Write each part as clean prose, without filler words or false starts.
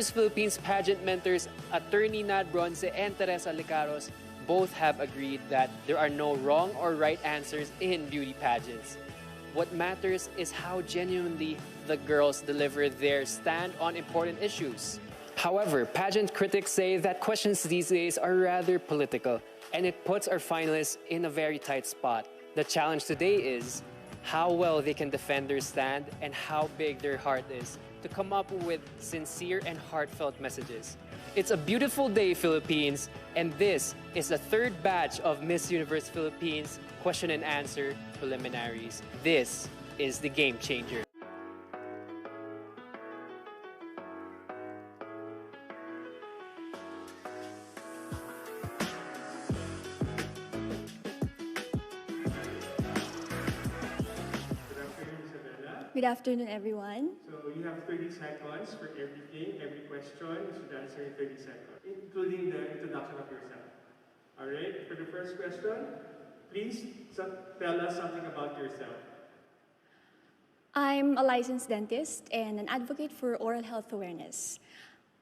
Universe Philippines pageant mentors Attorney Nad Bronce and Teresa Licaros both have agreed that there are no wrong or right answers in beauty pageants. What matters is how genuinely the girls deliver their stand on important issues. However, pageant critics say that questions these days are rather political, and it puts our finalists in a very tight spot. The challenge today is how well they can defend their stand and how big their heart is to come up with sincere and heartfelt messages. It's a beautiful day, Philippines, and this is the third batch of Miss Universe Philippines question and answer preliminaries. This is the game changer. Good afternoon, everyone. So you have 30 seconds for everything, every question. You should answer in 30 seconds, including the introduction of yourself. All right, for the first question, please tell us something about yourself. I'm a licensed dentist and an advocate for oral health awareness.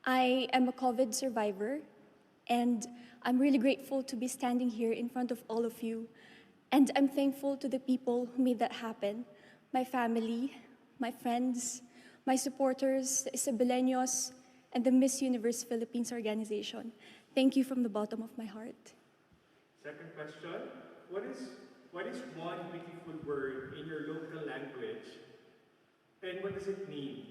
I am a COVID survivor, and I'm really grateful to be standing here in front of all of you. And I'm thankful to the people who made that happen. My family, my friends, my supporters, the Isabeleños, and the Miss Universe Philippines organization. Thank you from the bottom of my heart. Second question, what is one beautiful word in your local language, and what does it mean?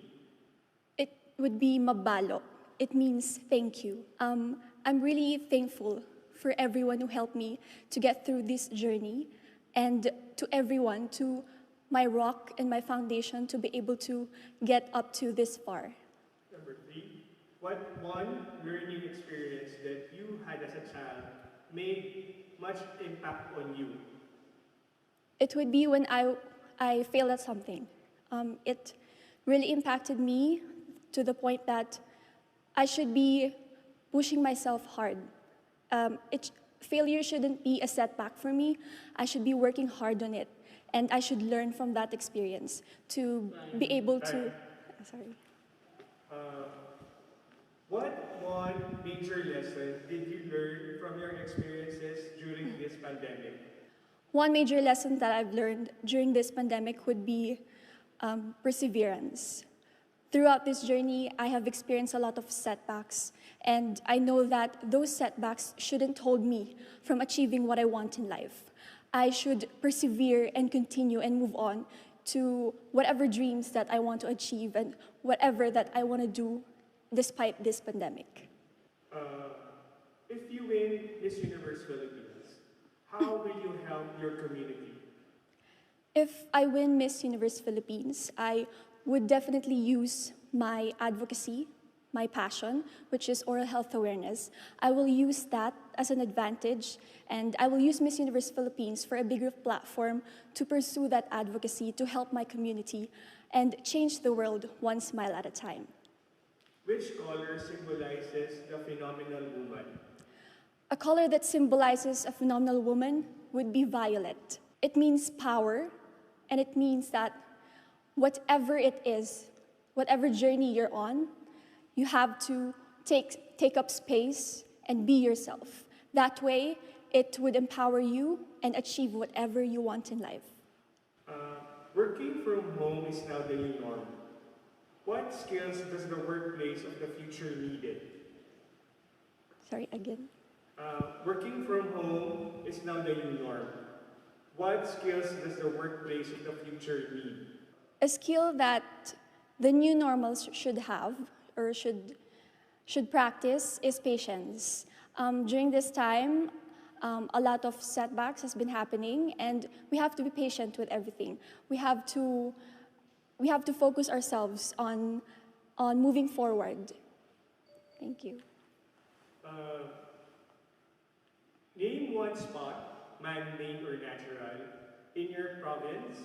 It would be mabalo. It means thank you. I'm really thankful for everyone who helped me to get through this journey, and to everyone, to my rock and my foundation to be able to get up to this far. Number 3, what one learning experience that you had as a child made much impact on you? It would be when I failed at something. It really impacted me to the point that I should be pushing myself hard. Failure shouldn't be a setback for me. I should be working hard on it. And I should learn from that experience to be able to... Sorry. What one major lesson did you learn from your experiences during this pandemic? One major lesson that I've learned during this pandemic would be perseverance. Throughout this journey, I have experienced a lot of setbacks, and I know that those setbacks shouldn't hold me from achieving what I want in life. I should persevere and continue and move on to whatever dreams that I want to achieve and whatever that I want to do despite this pandemic. If you win Miss Universe Philippines, how will you help your community? If I win Miss Universe Philippines, I would definitely use my advocacy, my passion, which is oral health awareness. I will use that as an advantage, and I will use Miss Universe Philippines for a bigger platform to pursue that advocacy to help my community and change the world one smile at a time. Which color symbolizes the phenomenal woman? A color that symbolizes a phenomenal woman would be violet. It means power, and it means that whatever it is, whatever journey you're on, you have to take up space and be yourself. That way, it would empower you and achieve whatever you want in life. Working from home is now the new norm. What skills does the workplace of the future need? Sorry, again. Working from home is now the new norm. What skills does the workplace of the future need? A skill that the new normals should have or should practice is patience. During this time, a lot of setbacks has been happening, and we have to be patient with everything. We have to focus ourselves on moving forward. Thank you. Name one spot, man-made or natural, in your province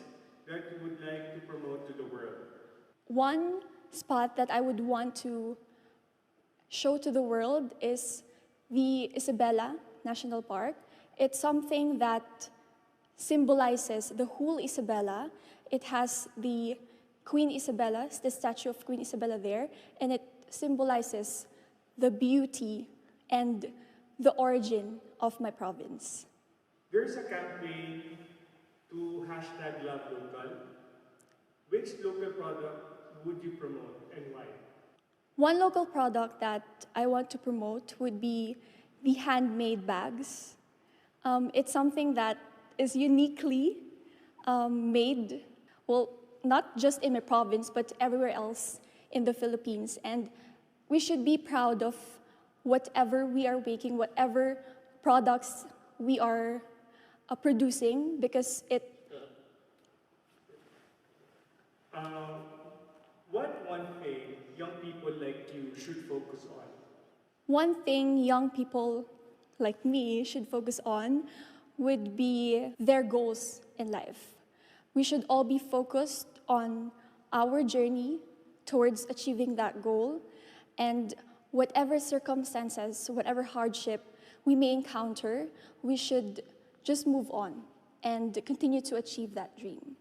that you would like to promote to the world. One spot that I would want to show to the world is the Isabela National Park. It's something that symbolizes the whole Isabela. It has the Queen Isabela, the statue of Queen Isabela there, and it symbolizes the beauty and the origin of my province. There's a campaign to hashtag Love Local. Which local product would you promote and why? One local product that I want to promote would be the handmade bags. It's something that is uniquely made, well, not just in my province, but everywhere else in the Philippines. And we should be proud of whatever we are making, whatever products we are producing, because it... What one thing young people like you should focus on? One thing young people like me should focus on would be their goals in life. We should all be focused on our journey towards achieving that goal, and whatever circumstances, whatever hardship we may encounter, we should just move on and continue to achieve that dream.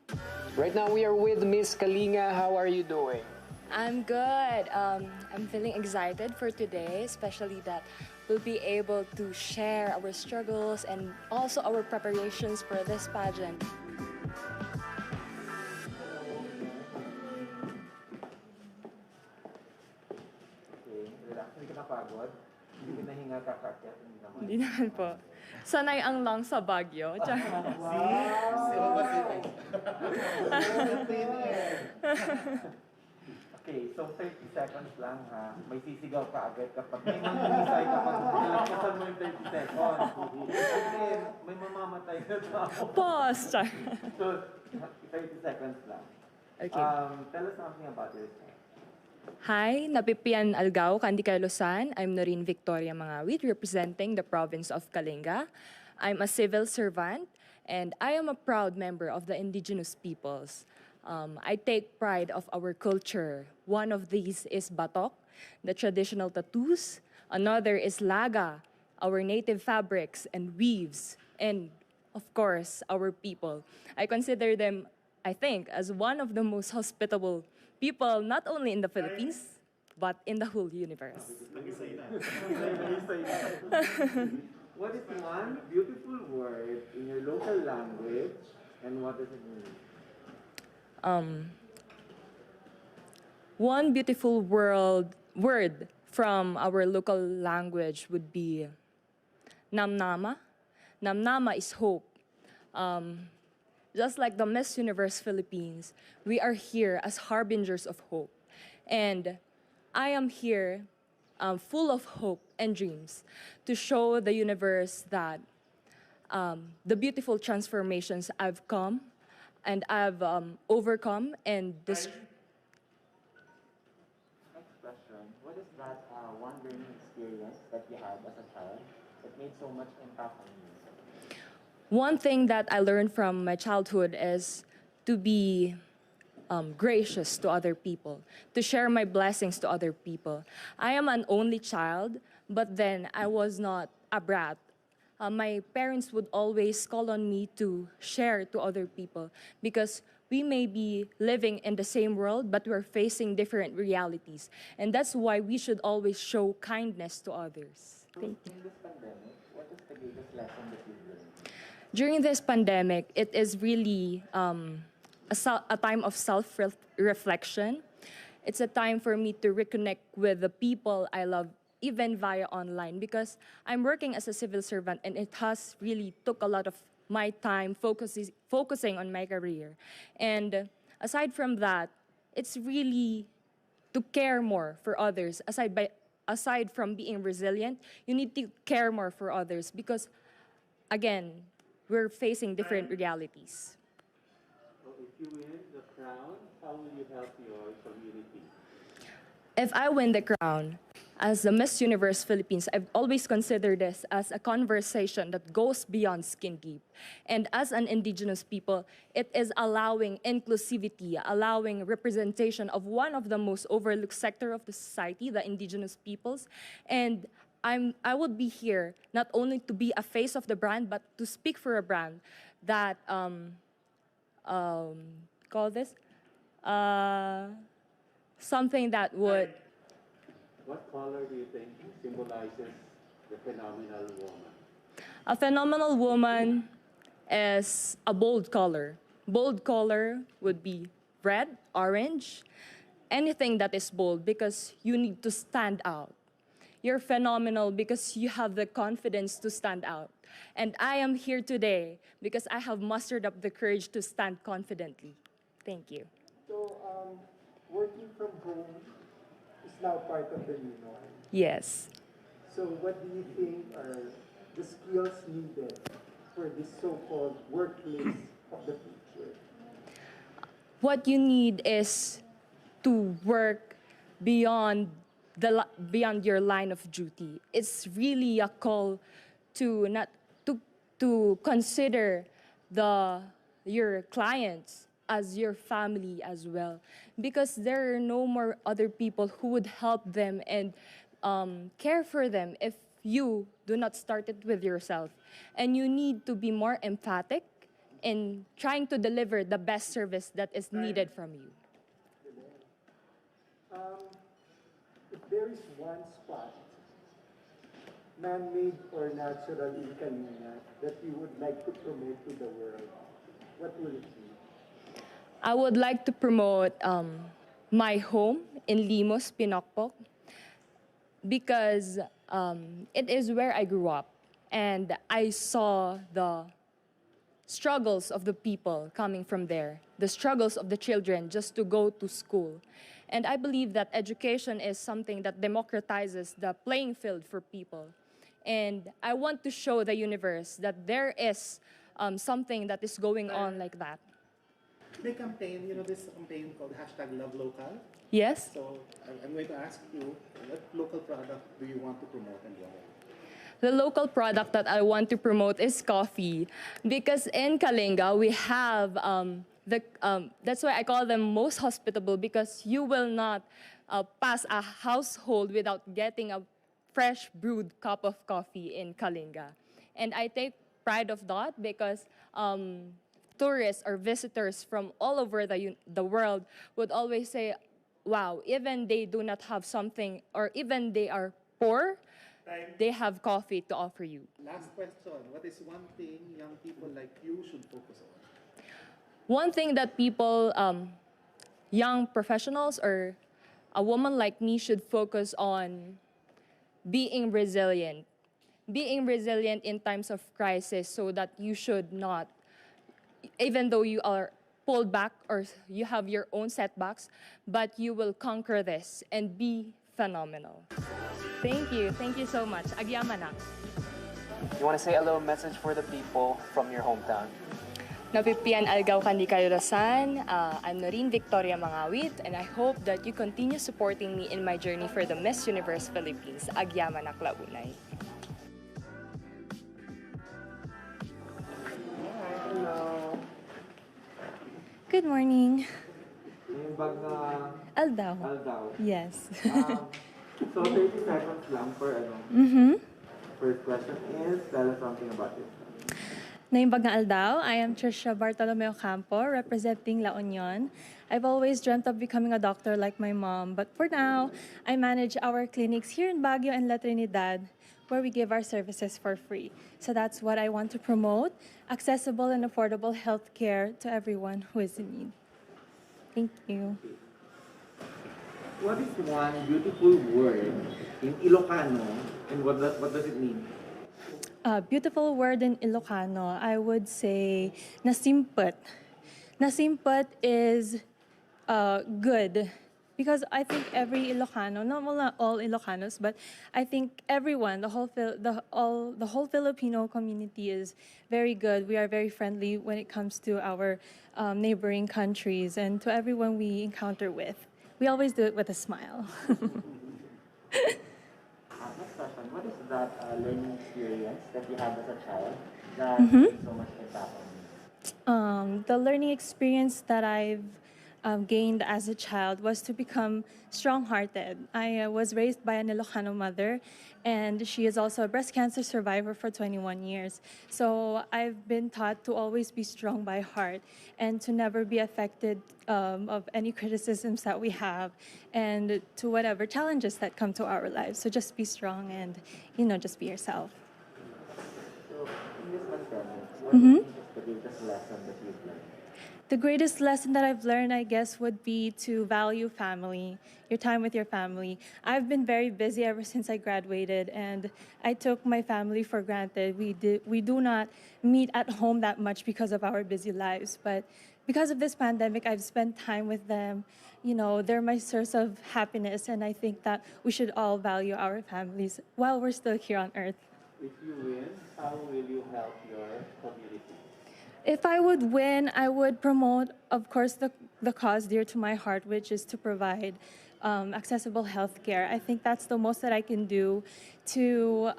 Right now we are with Miss Kalinga. How are you doing? I'm good. I'm feeling excited for today, especially that we'll be able to share our struggles and also our preparations for this pageant. Okay, relax. Hindi ka napagod? Hindi ka nahinga kakakyat? Hindi naman. Hindi naman po. Sanay ang lang sa Baguio. Okay, so 30 seconds lang ha. May sisigaw ka agad kapag may mangingisay kapag nilagpasan mo yung 30 seconds. Kasi may mamamatay na tao. Pause! So, 30 seconds lang. Okay. Tell us something about yourself. Hi, Napipian Algao, Kandica Luzon. I'm Noreen Victoria Mangawit, representing the province of Kalinga. I'm a civil servant, and I am a proud member of the indigenous peoples. I take pride of our culture. One of these is batok, the traditional tattoos. Another is laga, our native fabrics and weaves. And, of course, our people. I consider them, I think, as one of the most hospitable people, not only in the Philippines, but in the whole universe. What is one beautiful word in your local language, and what does it mean? One beautiful word from our local language would be namnama. Namnama is hope. Just like the Miss Universe Philippines, we are here as harbingers of hope. And I am here full of hope and dreams to show the universe that the beautiful transformations I've come and I've overcome and Next question. What is that one learning experience that you had as a child that made so much impact on you? One thing that I learned from my childhood is to be gracious to other people, to share my blessings to other people. I am an only child, but then I was not a brat. My parents would always call on me to share to other people because we may be living in the same world, but we're facing different realities. And that's why we should always show kindness to others. Thank you. In this pandemic, what is the biggest lesson that you've learned? During this pandemic, it is really a time of self-reflection. It's a time for me to reconnect with the people I love, even via online, because I'm working as a civil servant and it has really took a lot of my time focusing on my career. And aside from that, it's really to care more for others. Aside from being resilient, you need to care more for others because, again, we're facing different realities. So if you win the crown, how will you help your community? If I win the crown, as the Miss Universe Philippines, I've always considered this as a conversation that goes beyond skin deep. And as an indigenous people, it is allowing inclusivity, allowing representation of one of the most overlooked sector of the society, the indigenous peoples. And I would be here not only to be a face of the brand, but to speak for a brand that, call this, something that would, What color do you think symbolizes the phenomenal woman? A phenomenal woman is a bold color. Bold color would be red, orange, anything that is bold because you need to stand out. You're phenomenal because you have the confidence to stand out. And I am here today because I have mustered up the courage to stand confidently. Thank you. So, working from home is now part of the new norm. Yes. So, what do you think are the skills needed for this so-called workplace of the future? What you need is to work beyond beyond your line of duty. It's really a call to not to consider your clients as your family as well, because there are no more other people who would help them and care for them if you do not start it with yourself. And you need to be more emphatic in trying to deliver the best service that is needed from you. If there is one spot, man-made or natural in Kalinga, that you would like to promote to the world, what will it be? I would like to promote my home in Limos, Pinokpok, because it is where I grew up and I saw the struggles of the people coming from there, the struggles of the children just to go to school. And I believe that education is something that democratizes the playing field for people. And I want to show the universe that there is something that is going on like that. The campaign, this campaign called #LoveLocal. Yes? So I'm going to ask you, what local product do you want to promote and why? The local product that I want to promote is coffee, because in Kalinga we have that's why I call them most hospitable, because you will not pass a household without getting a fresh brewed cup of coffee in Kalinga. And I take pride of that because tourists or visitors from all over the world would always say, wow, even they do not have something, or even they are poor, they have coffee to offer you. Last question. What is one thing young people like you should focus on? One thing that people, young professionals or a woman like me should focus on being resilient. Being resilient in times of crisis so that you should not, even though you are pulled back or you have your own setbacks, but you will conquer this and be phenomenal. Thank you. Thank you so much. Agyamanak. You want to say a little message for the people from your hometown? Napipian algaw kandi kayo Lasan. I'm Noreen Victoria Mangawit, and I hope that you continue supporting me in my journey for the Miss Universe Philippines. Agyamanak Launay. Hello. Good morning. Yung bag na Aldaw. Aldaw. Yes. So 30 seconds lang for First question is, tell us something about it. Naimbag na Aldaw. I am Trizha Ocampo, representing La Union. I've always dreamt of becoming a doctor like my mom, but for now, I manage our clinics here in Baguio and La Trinidad, where we give our services for free. So that's what I want to promote, accessible and affordable healthcare to everyone who is in need. Thank you. What is one beautiful word in Ilocano and what does it mean? Beautiful word in Ilocano, I would say nasimput. Nasimput is good, because I think every Ilocano, not all Ilocanos, but I think everyone, the whole Filipino community is very good. We are very friendly when it comes to our neighboring countries and to everyone we encounter with. We always do it with a smile. Next question, what is that learning experience that you had as a child that made so much impact on you? The learning experience that I've gained as a child was to become strong-hearted. I was raised by an Ilocano mother, and she is also a breast cancer survivor for 21 years. So I've been taught to always be strong by heart and to never be affected of any criticisms that we have and to whatever challenges that come to our lives. So just be strong and, just be yourself. So, in this pandemic, what do you think is the greatest lesson that you've learned? The greatest lesson that I've learned, I guess, would be to value family, your time with your family. I've been very busy ever since I graduated, and I took my family for granted. We do not meet at home that much because of our busy lives, but because of this pandemic, I've spent time with them. They're my source of happiness, and I think that we should all value our families while we're still here on Earth. If you win, how will you help your community? If I would win, I would promote, of course, the cause dear to my heart, which is to provide accessible health care. I think that's the most that I can do to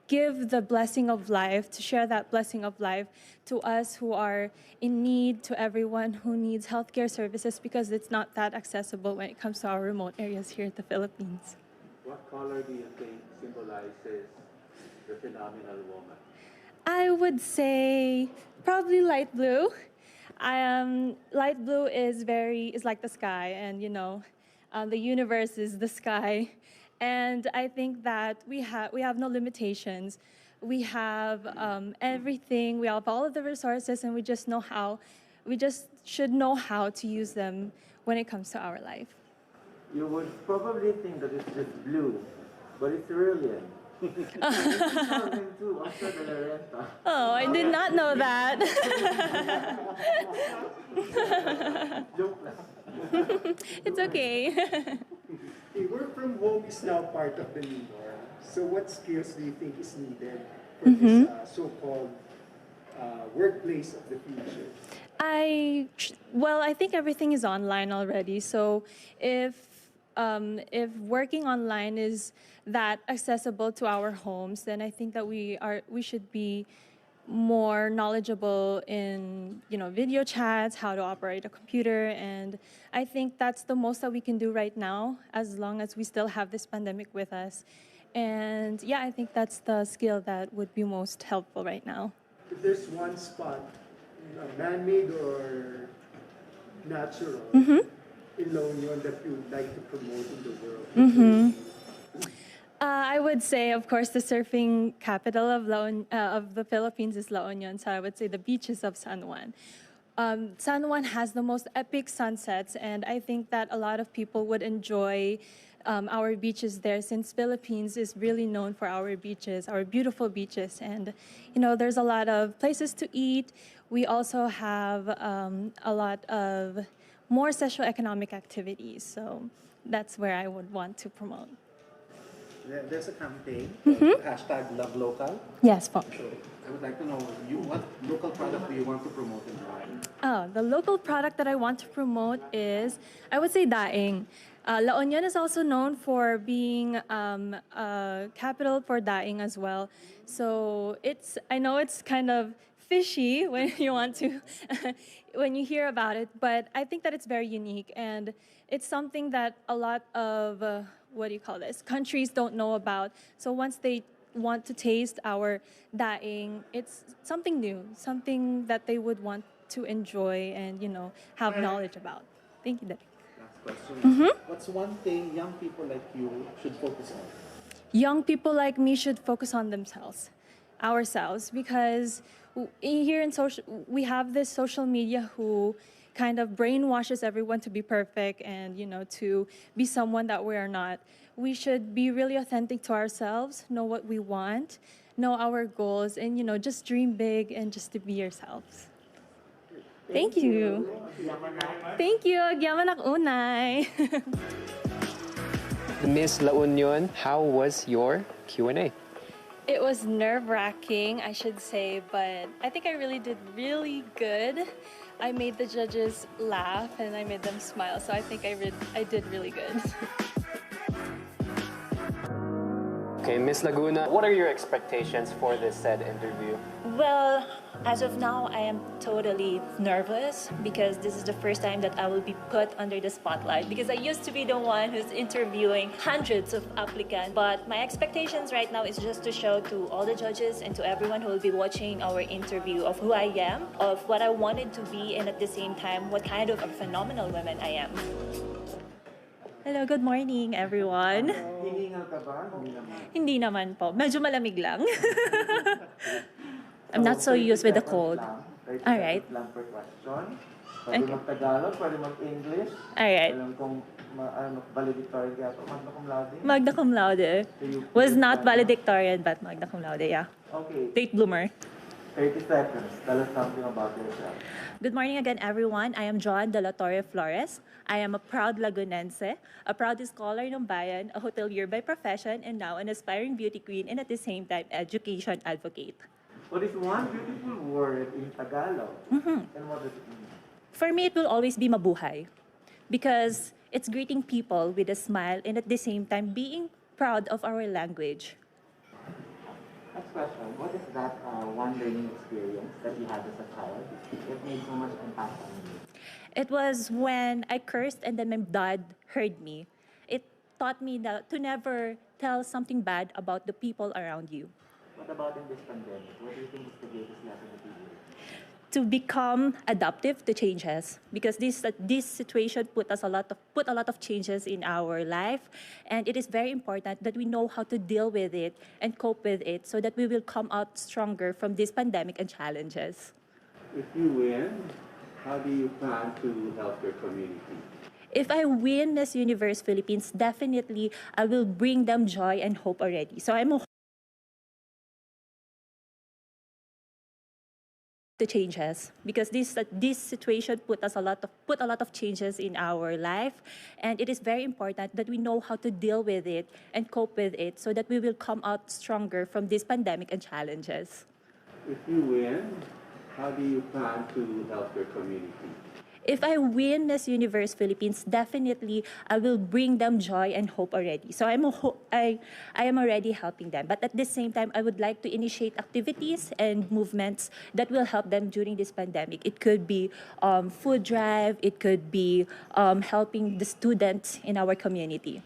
give the blessing of life, to share that blessing of life to us who are in need, to everyone who needs healthcare services, because it's not that accessible when it comes to our remote areas here in the Philippines. What color do you think symbolizes the phenomenal woman? I would say probably light blue. Light blue is like the sky, and the universe is the sky, and I think that we have no limitations. We have everything. We have all of the resources, and we just should know how to use them when it comes to our life. You would probably think that it's just blue, but it's brilliant. Oh, I did not know that. It's okay. Okay, work from home is now part of the new norm. So what skills do you think is needed for this so-called workplace of the future? I think everything is online already. So if working online is that accessible to our homes, then I think that we should be more knowledgeable in video chats, how to operate a computer, and I think that's the most that we can do right now as long as we still have this pandemic with us. And yeah, I think that's the skill that would be most helpful right now. If there's one spot, man-made or natural, in La Union that you would like to promote in the world? I would say, of course, the surfing capital of the Philippines is La Union, so I would say the beaches of San Juan. San Juan has the most epic sunsets, and I think that a lot of people would enjoy our beaches there, since Philippines is really known for our beaches, our beautiful beaches, and there's a lot of places to eat. We also have a lot of more socio-economic activities, so that's where I would want to promote. There's a campaign, #LoveLocal. Yes, po. So I would like to know, what local product do you want to promote and why? Oh, the local product that I want to promote is, I would say, daing. La Union is also known for being a capital for daing as well. So I know it's kind of fishy when you want to, when you hear about it, but I think that it's very unique, and it's something that a lot of, countries don't know about. So once they want to taste our daing, it's something new, something that they would want to enjoy and, have knowledge about. Thank you, Derek. Last question. What's one thing young people like you should focus on? Young people like me should focus on ourselves, because here we have this social media who kind of brainwashes everyone to be perfect and, to be someone that we are not. We should be really authentic to ourselves, know what we want, know our goals, and, just dream big and just to be yourselves. Thank you. Thank you. Agyaman unay. Miss La Union, how was your Q&A? It was nerve-wracking, I should say, but I think I really did really good. I made the judges laugh and I made them smile, so I think I did really good. Okay, Miss Laguna, what are your expectations for this said interview? Well, As of now, I am totally nervous because this is the first time that I will be put under the spotlight, because I used to be the one who's interviewing hundreds of applicants. But my expectations right now is just to show to all the judges and to everyone who will be watching our interview of who I am, of what I wanted to be, and at the same time, what kind of a phenomenal woman I am. Hello, good morning everyone. Hiningal ka ba? Hindi naman. Hindi naman po. Medyo malamig lang. I'm not so used with the cold. All right. Lang per question. Pwede mag-Tagalog, pwede mag-English. All right. Alam kong valedictorian kaya ito. Magna cum laude? Magna cum laude. Was not valedictorian, but magna cum laude, yeah. Okay. Late bloomer. 30 seconds. Tell us something about yourself. Good morning again, everyone. I am John de la Torre Flores. I am a proud Lagunense, a proud scholar ng bayan, a hotelier by profession, and now an aspiring beauty queen and at the same time, education advocate. What is one beautiful word in Tagalog? And what does it mean? For me, it will always be mabuhay, because it's greeting people with a smile and at the same time being proud of our language. Next question. What is that one learning experience that you had as a child that made so much impact on you? It was when I cursed and then my dad heard me. It taught me that to never tell something bad about the people around you. What about in this pandemic? What do you think is the greatest lesson that you learned? To become adaptive to changes, because this situation put a lot of changes in our life, and it is very important that we know how to deal with it and cope with it so that we will come out stronger from this pandemic and challenges. If you win, how do you plan to help your community? If I win Miss Universe Philippines, definitely I will bring them joy and hope already. So I'm the changes, because this situation put a lot of changes in our life, and it is very important that we know how to deal with it and cope with it so that we will come out stronger from this pandemic and challenges. If you win, how do you plan to help your community? If I win Miss Universe Philippines, definitely I will bring them joy and hope already. So I am already helping them. But at the same time, I would like to initiate activities and movements that will help them during this pandemic. It could be food drive. It could be helping the students in our community.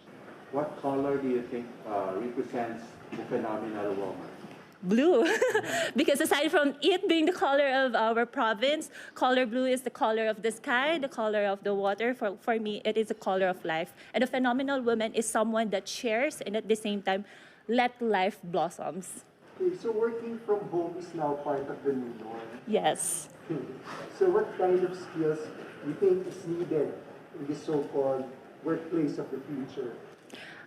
What color do you think represents the phenomenal woman? Blue. Because aside from it being the color of our province, color blue is the color of the sky, the color of the water. For me, it is the color of life. And a phenomenal woman is someone that shares and at the same time, let life blossoms. Okay, so working from home is now part of the new norm. Yes. So what kind of skills do you think is needed in the so-called workplace of the future?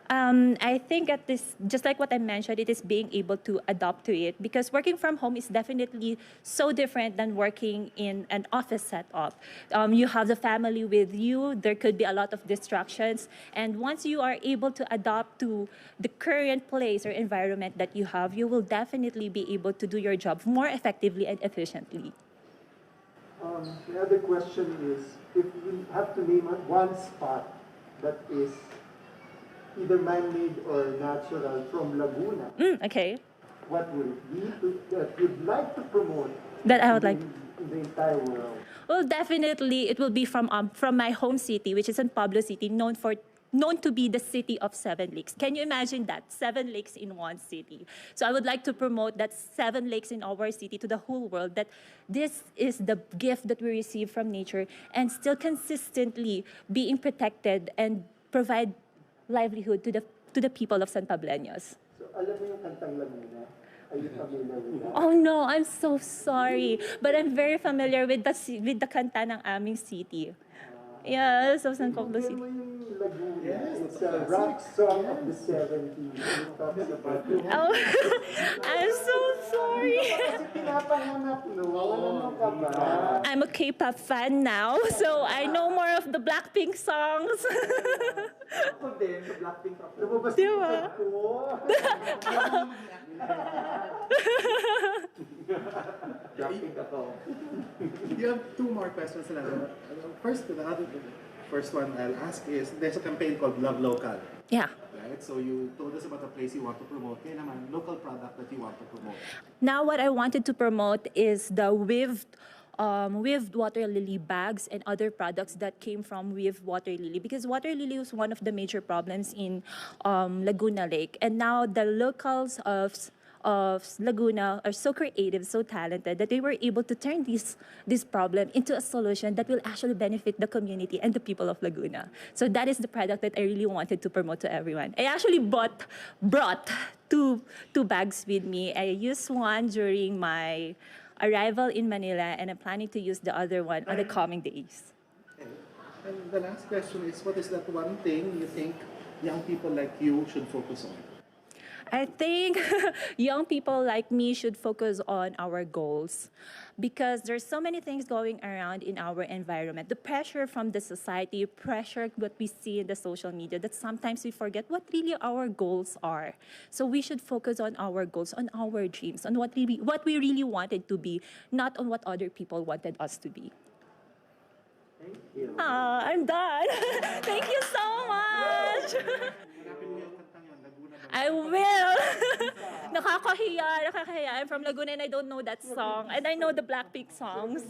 I think at this, just like what I mentioned, it is being able to adapt to it, because working from home is definitely so different than working in an office setup. You have the family with you, there could be a lot of distractions, and once you are able to adapt to the current place or environment that you have, you will definitely be able to do your job more effectively and efficiently. The other question is, if you have to name one spot that is either man-made or natural from Laguna, Okay. what would it be that you'd like to promote That I would like. in the entire world? Well, definitely it will be from my home city, which is in Pablo City, known to be the city of 7 lakes. Can you imagine that? 7 lakes in one city. So I would like to promote that 7 lakes in our city to the whole world, that this is the gift that we receive from nature and still consistently being protected and provide livelihood to the people of San Pableños. So alam mo yung kantang Laguna? Are you familiar with that? Oh no, I'm so sorry. But I'm very familiar with the kanta ng aming city. Yes, of San Pablo Pero City. yung Laguna, it's a rock song of the 70s. It talks about Oh, I'm so sorry. Kasi pinapanganap, no? Ano ka ba? I'm a K-pop fan now, so I know more of the Blackpink songs. Ako din, sa Blackpink ako. Lumabas Di yung ba? kanta ko. Blackpink ako. You have two more questions. First one I'll ask is, there's a campaign called Love Local. Yeah. Right? right? So you told us about the place you want to promote. Kaya naman, local product that you want to promote. Now, what I wanted to promote is the weaved water lily bags and other products that came from weaved water lily, because water lily was one of the major problems in Laguna Lake. And now the locals of Laguna are so creative, so talented, that they were able to turn this problem into a solution that will actually benefit the community and the people of Laguna. So that is the product that I really wanted to promote to everyone. I actually brought two bags with me. I used one during my arrival in Manila, and I'm planning to use the other one on the coming days. Okay. And the last question is, what is that one thing you think young people like you should focus on? I think young people like me should focus on our goals, because there's so many things going around in our environment. The pressure from the society, pressure what we see in the social media, that sometimes we forget what really our goals are. So we should focus on our goals, on our dreams, on what we really wanted to be, not on what other people wanted us to be. Thank you. I'm done. Thank you so much. I will. Nakakahiya. I'm from Laguna and I don't know that song. And I know the Blackpink songs.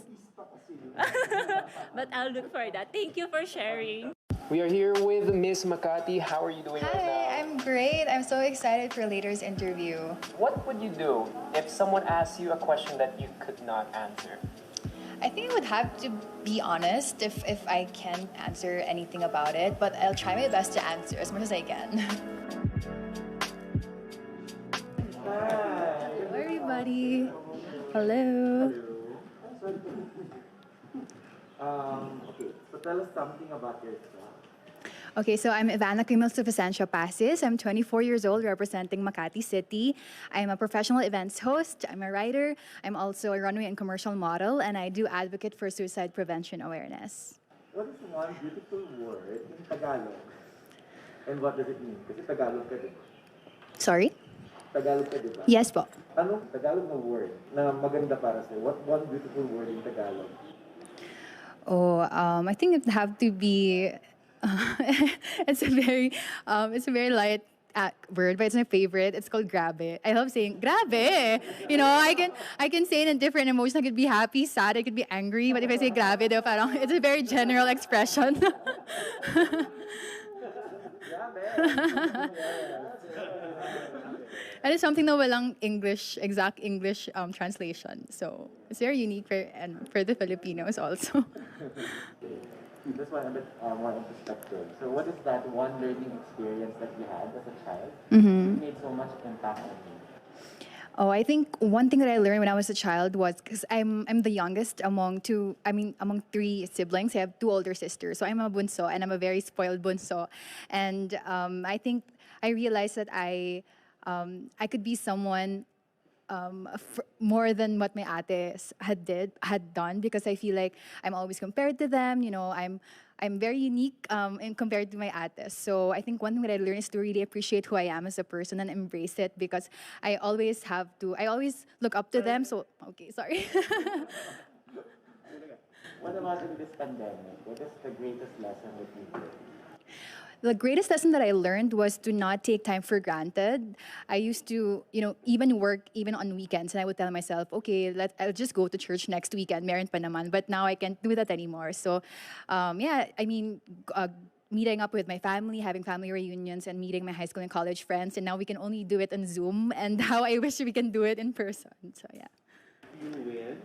But I'll look for that. Thank you for sharing. We are here with Miss Makati. How are you doing right now? Hi, I'm great. I'm so excited for later's interview. What would you do if someone asked you a question that you could not answer? I think I would have to be honest if I can't answer anything about it, but I'll try my best to answer as much as I can. Hello, everybody. Hello. Okay, so tell us something about yourself. Okay, so I'm Ivanna Pacis. I'm 24 years old, representing Makati City. I'm a professional events host. I'm a writer. I'm also a runway and commercial model, and I do advocate for suicide prevention awareness. What is one beautiful word in Tagalog? And what does it mean? Kasi Tagalog ka din. Sorry? Tagalog ka, di ba? Yes po. Anong Tagalog na word na maganda para sa'yo? What one beautiful word in Tagalog? Oh, I think it'd have to be. It's a very light word, but it's my favorite. It's called grabe. I love saying grabe. You know, I can say it in different emotions. I could be happy, sad, I could be angry. But if I say grabe, parang it's a very general expression. And it's something na walang exact English translation. So it's very unique for the Filipinos also. This one a bit more in perspective. So what is that one learning experience that you had as a child that made so much impact on you? Oh, I think one thing that I learned when I was a child was, because I'm the youngest among three siblings. I have two older sisters. So I'm a bunso, and I'm a very spoiled bunso. And I think I realized that I could be someone more than what my ates had done, because I feel like I'm always compared to them. You know, I'm very unique in compared to my ates. So I think one thing that I learned is to really appreciate who I am as a person and embrace it, because I always look up to them. So okay, sorry. What about in this pandemic? What is the greatest lesson that you learned? The greatest lesson that I learned was to not take time for granted. I used to, even work even on weekends, and I would tell myself, okay, I'll just go to church next weekend, meron pa naman. But now I can't do that anymore. So, meeting up with my family, having family reunions, and meeting my high school and college friends, and now we can only do it on Zoom, and how I wish we can do it in person. So, yeah. You win.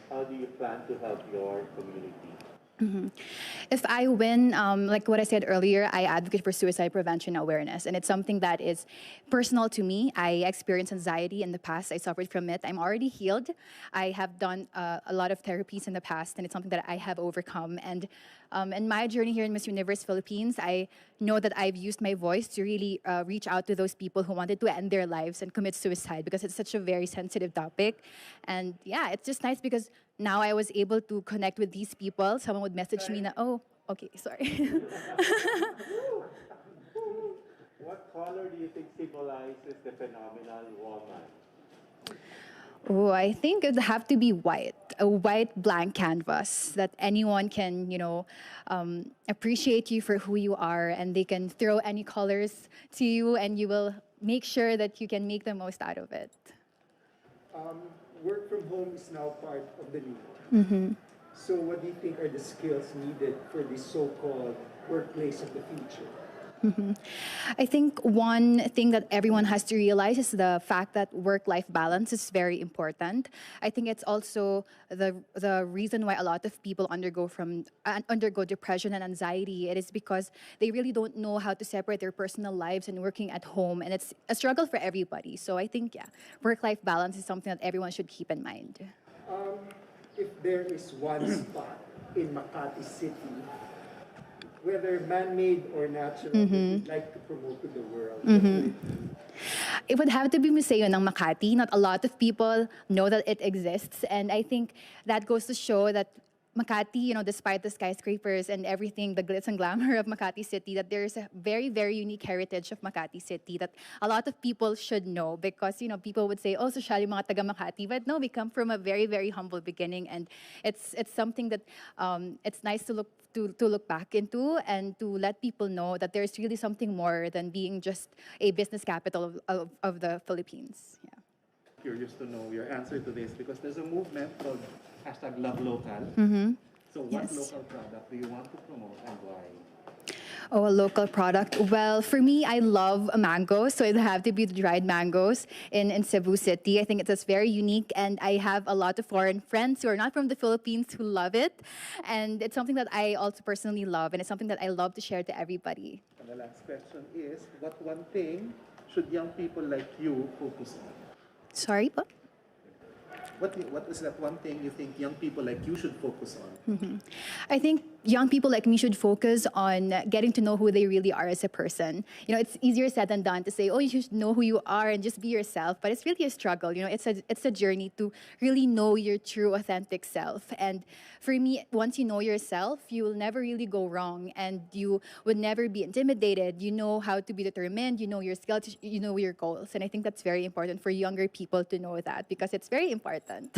How do you plan to help your community? If I win, like what I said earlier, I advocate for suicide prevention awareness. And it's something that is personal to me. I experienced anxiety in the past. I suffered from it. I'm already healed. I have done a lot of therapies in the past, and it's something that I have overcome. And in my journey here in Miss Universe Philippines, I know that I've used my voice to really reach out to those people who wanted to end their lives and commit suicide, because it's such a very sensitive topic. And yeah, it's just nice because now I was able to connect with these people. Someone would message me na, oh, okay, sorry. What color do you think symbolizes the phenomenal woman? Oh, I think it'd have to be white, a white blank canvas that anyone can, appreciate you for who you are, and they can throw any colors to you, and you will make sure that you can make the most out of it. Work from home is now part of the new. So what do you think are the skills needed for this so-called workplace of the future? I think one thing that everyone has to realize is the fact that work-life balance is very important. I think it's also the reason why a lot of people undergo depression and anxiety. It is because they really don't know how to separate their personal lives and working at home, and it's a struggle for everybody. So I think work-life balance is something that everyone should keep in mind. If there is one spot in Makati City, whether man-made or natural, that you'd like to promote to the world, what would it be? It would have to be Museo ng Makati. Not a lot of people know that it exists, and I think that goes to show that Makati, despite the skyscrapers and everything, the glitz and glamour of Makati City, that there's a very, very unique heritage of Makati City that a lot of people should know because, people would say, oh, social yung mga taga Makati. But no, we come from a very, very humble beginning, and it's something that it's nice to look back into and to let people know that there's really something more than being just a business capital of the Philippines. Yeah. Curious to know your answer to this because there's a movement called #LoveLocal. So what local product do you want to promote and why? Oh, a local product. Well, for me, I love mangoes, so it'd have to be the dried mangoes in Cebu City. I think it's just very unique, and I have a lot of foreign friends who are not from the Philippines who love it, and it's something that I also personally love, and it's something that I love to share to everybody. And the last question is, what one thing should young people like you focus on? Sorry, po? What is that one thing you think young people like you should focus on? I think young people like me should focus on getting to know who they really are as a person. It's easier said than done to say, oh, you should know who you are and just be yourself. But it's really a struggle. It's a journey to really know your true, authentic self. And for me, once you know yourself, you will never really go wrong, and you would never be intimidated. You know how to be determined. You know your skills. You know your goals. And I think that's very important for younger people to know that because it's very important. Thank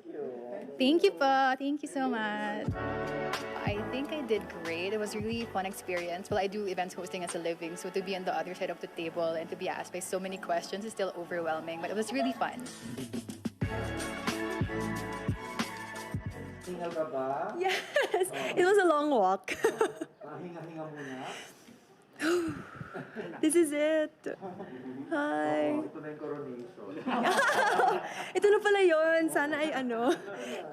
you. Thank you po. Thank you so much. I think I did great. It was a really fun experience. Well, I do events hosting as a living, so to be on the other side of the table and to be asked by so many questions is still overwhelming, but it was really fun. Single ka ba? Yes, it was a long walk. Hinga-hinga muna. This is it. Hi. Ito na yung coronation. Ito na pala yun. Sana ay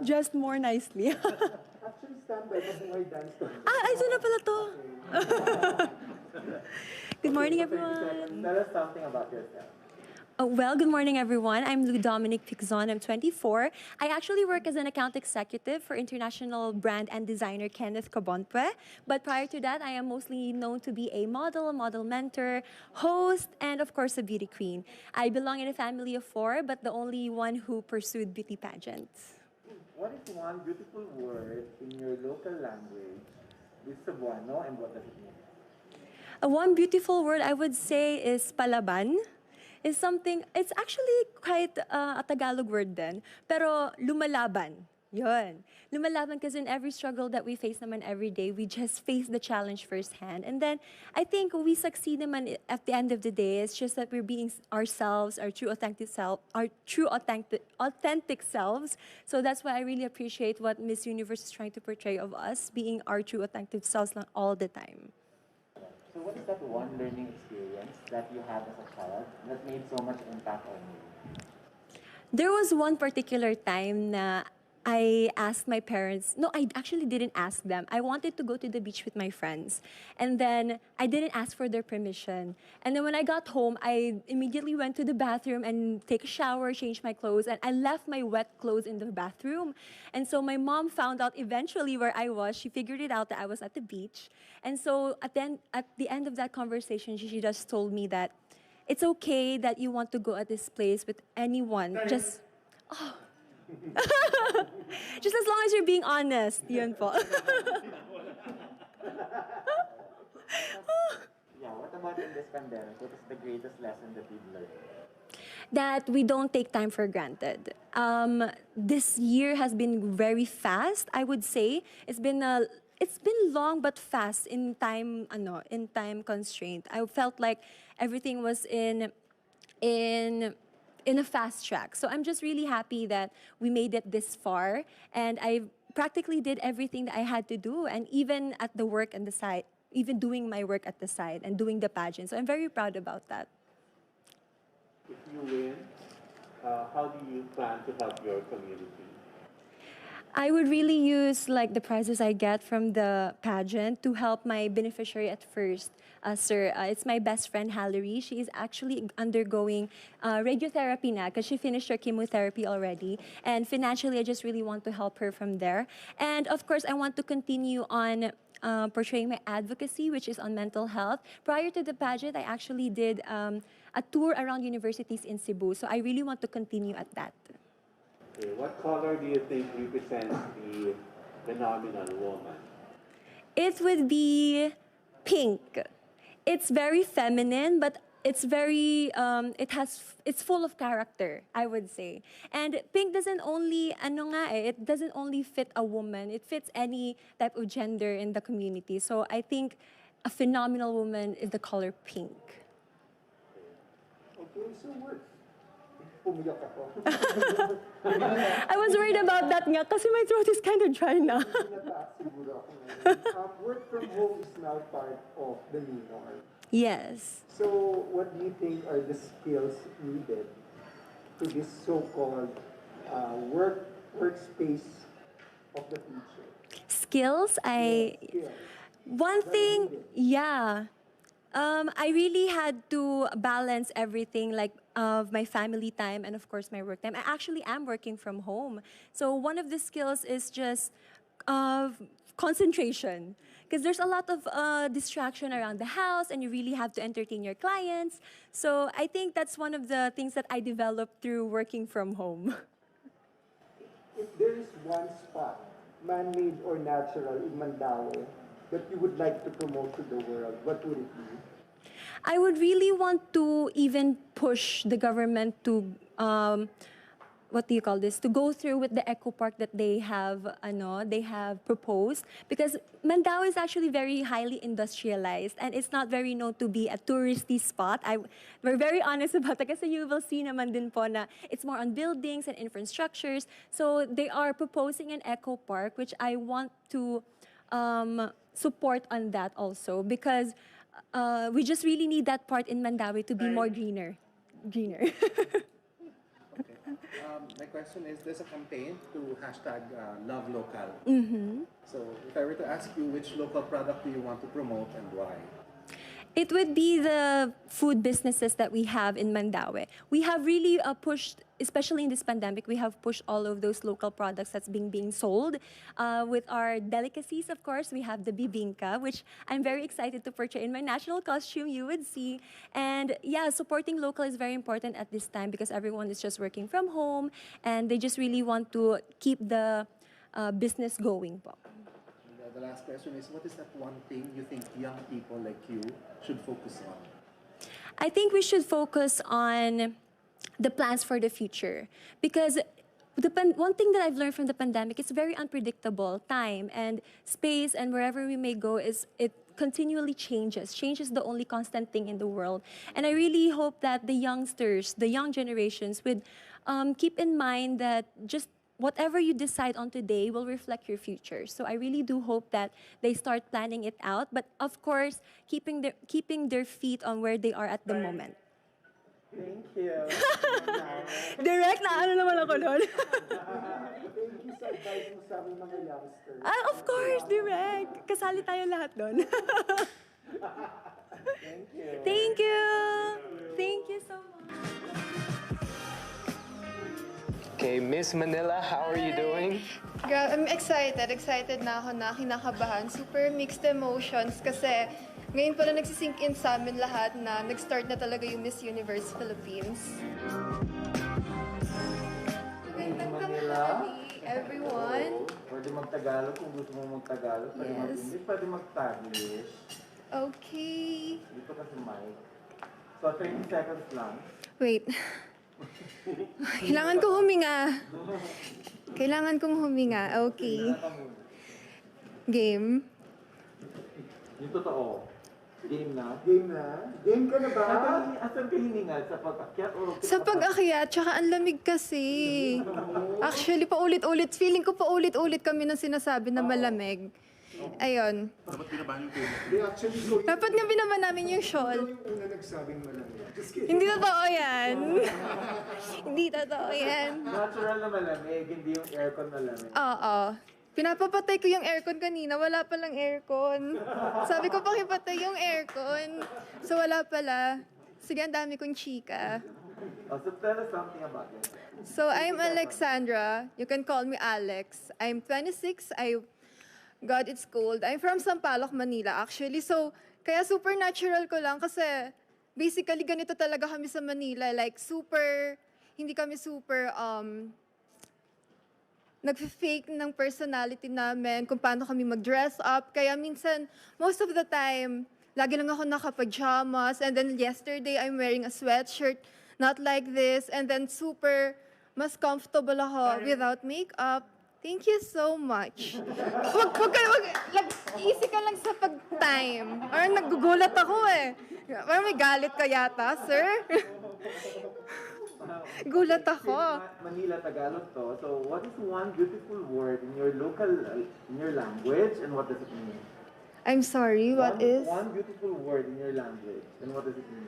dressed more nicely. Actually, stand by my dance. Ito na pala to. Good morning, everyone. Tell us something about yourself. Well, good morning, everyone. I'm Lou Dominic Pixon. I'm 24. I actually work as an account executive for international brand and designer Kenneth Cabonpue. But prior to that, I am mostly known to be a model mentor, host, and of course, a beauty queen. I belong in a family of 4, but the only one who pursued beauty pageants. What is one beautiful word in your local language with Cebuano, and what does it mean? One beautiful word I would say is palaban. It's actually quite a Tagalog word din, pero lumalaban. Yun. Lumalaban because in every struggle that we face naman every day, we just face the challenge firsthand. And then I think we succeed naman at the end of the day. It's just that we're being ourselves, our true authentic selves. So that's why I really appreciate what Miss Universe is trying to portray of us, being our true authentic selves all the time. So what is that one learning experience that you had as a child that made so much impact on you? There was one particular time na I asked my parents, no, I actually didn't ask them. I wanted to go to the beach with my friends. And then I didn't ask for their permission. And then when I got home, I immediately went to the bathroom and take a shower, change my clothes, and I left my wet clothes in the bathroom. And so my mom found out eventually where I was. She figured it out that I was at the beach. And so at the end of that conversation, she just told me that it's okay that you want to go at this place with anyone. Just just as long as you're being honest. Yun po. Yeah, what about in this pandemic? What is the greatest lesson that you've learned? that we don't take time for granted. This year has been very fast, I would say. It's been long but fast in time, in time constraint. I felt like everything was in a fast track. So I'm just really happy that we made it this far, and I practically did everything that I had to do, and even at the work and the side, even doing my work at the side and doing the pageant. So I'm very proud about that. If you win, how do you plan to help your community? I would really use like the prizes I get from the pageant to help my beneficiary at first, sir. It's my best friend, Hallery. She is actually undergoing radiotherapy now because she finished her chemotherapy already. And financially, I just really want to help her from there. And of course, I want to continue on portraying my advocacy, which is on mental health. Prior to the pageant, I actually did a tour around universities in Cebu. So I really want to continue at that. Okay, what color do you think represents the phenomenal woman? It would be pink. It's very feminine, but it's very it's full of character, I would say. And pink doesn't only it doesn't only fit a woman. It fits any type of gender in the community. So I think a phenomenal woman is the color pink. Okay, so what? Pumiyak ako. I was worried about that nga kasi my throat is kind of dry na. Nataas siguro ako ngayon. Work from home is now part of the new norm. Yes. So what do you think are the skills needed to this so-called workspace of the future? Skills, Skills. one thing, yeah. I really had to balance everything, like of my family time and of course my work time. I actually am working from home. So one of the skills is just concentration. Because there's a lot of distraction around the house and you really have to entertain your clients. So I think that's one of the things that I developed through working from home. If there is one spot, man-made or natural, in Mandaue, that you would like to promote to the world, what would it be? I would really want to even push the government to, to go through with the eco park that they have proposed, because Mandaue is actually very highly industrialized and it's not very known to be a touristy spot. We're very honest about that kasi you will see naman din po na it's more on buildings and infrastructures. So they are proposing an eco park, which I want to support on that also, because we just really need that part in Mandaue to be more greener. Okay. My question is, there's a campaign to hashtag Love Local. So if I were to ask you, which local product do you want to promote and why? It would be the food businesses that we have in Mandaue. We have really pushed, especially in this pandemic, we have pushed all of those local products that's being sold. With our delicacies, of course, we have the bibingka, which I'm very excited to portray in my national costume, you would see. And yeah, supporting local is very important at this time because everyone is just working from home and they just really want to keep the business going po. The last question is, what is that one thing you think young people like you should focus on? I think we should focus on the plans for the future, because one thing that I've learned from the pandemic, it's very unpredictable. Time and space and wherever we may go, it continually changes. Change is the only constant thing in the world. And I really hope that the youngsters, the young generations would keep in mind that just whatever you decide on today will reflect your future. So I really do hope that they start planning it out, but of course, keeping their feet on where they are at the moment. Thank you. Direct na ano naman ako doon. Thank you sa advice mo sa aming mga youngsters. Of course, direct. Kasali tayo lahat doon. Thank you. Thank you. Thank you so much. Okay, Miss Manila, how are you doing? I'm excited. Excited na ako na kinakabahan. Super mixed emotions kasi ngayon pala nagsisink in sa amin lahat na nag-start na talaga yung Miss Universe Philippines. Magandang tanghali, everyone. Pwede mag-Tagalog kung gusto mo mag-Tagalog. Pwede mag-English, pwede mag-Taglish. Okay. Dito kasi mic. So 30 seconds lang. Wait. Kailangan ko huminga. Kailangan kong huminga. Okay. Game. Yung totoo. Game na. Game na? Game ka na ba? Asan ka hiningal? Sa pag-akyat o... Sa pag-akyat, tsaka ang lamig kasi. Actually, paulit-ulit. Feeling ko paulit-ulit kami nang sinasabi na malamig. Ayun. Dapat binaban yung tubig. They actually go Dapat nga binaban namin yung Ikaw shawl. yung una nagsabing malamig. Just kidding. Hindi totoo yan. Hindi totoo yan. Natural na malamig, hindi yung aircon malamig. Oo. Pinapapatay ko yung aircon kanina. Wala palang aircon. Sabi ko pakipatay yung aircon. So wala pala. Sige, ang dami kong chika. So tell us something about it. So I'm Alexandra. You can call me Alex. I'm 26. God, it's cold. I'm from Sampaloc, Manila, actually. So, kaya super natural ko lang kasi basically ganito talaga kami sa Manila. Like, hindi kami super, nag-fake ng personality namin, kung paano kami mag-dress up. Kaya minsan, most of the time, lagi lang ako naka-pajamas. And then yesterday, I'm wearing a sweatshirt, not like this. And then mas comfortable ako without makeup. Thank you so much. Easy ka lang sa pag-time. Parang nagugulat ako eh. Parang may galit ka yata, sir. Gulat ako. Manila Tagalog to. So what is one beautiful word in your language and what does it mean? I'm sorry, what is? One beautiful word in your language and what does it mean?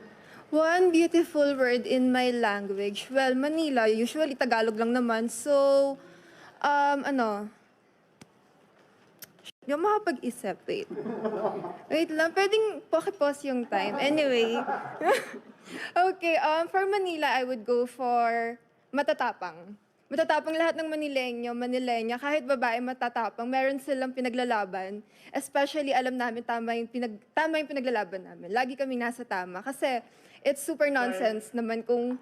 One beautiful word in my language. Well, Manila, usually Tagalog lang naman. So, hindi ako makapag-isip. Wait lang, pwedeng pause yung time. Anyway. Okay, for Manila, I would go for matatapang. Matatapang lahat ng Manilenya, kahit babae matatapang, meron silang pinaglalaban. Especially, alam namin, tama yung pinaglalaban namin. Lagi kami nasa tama. Kasi, it's super nonsense naman kung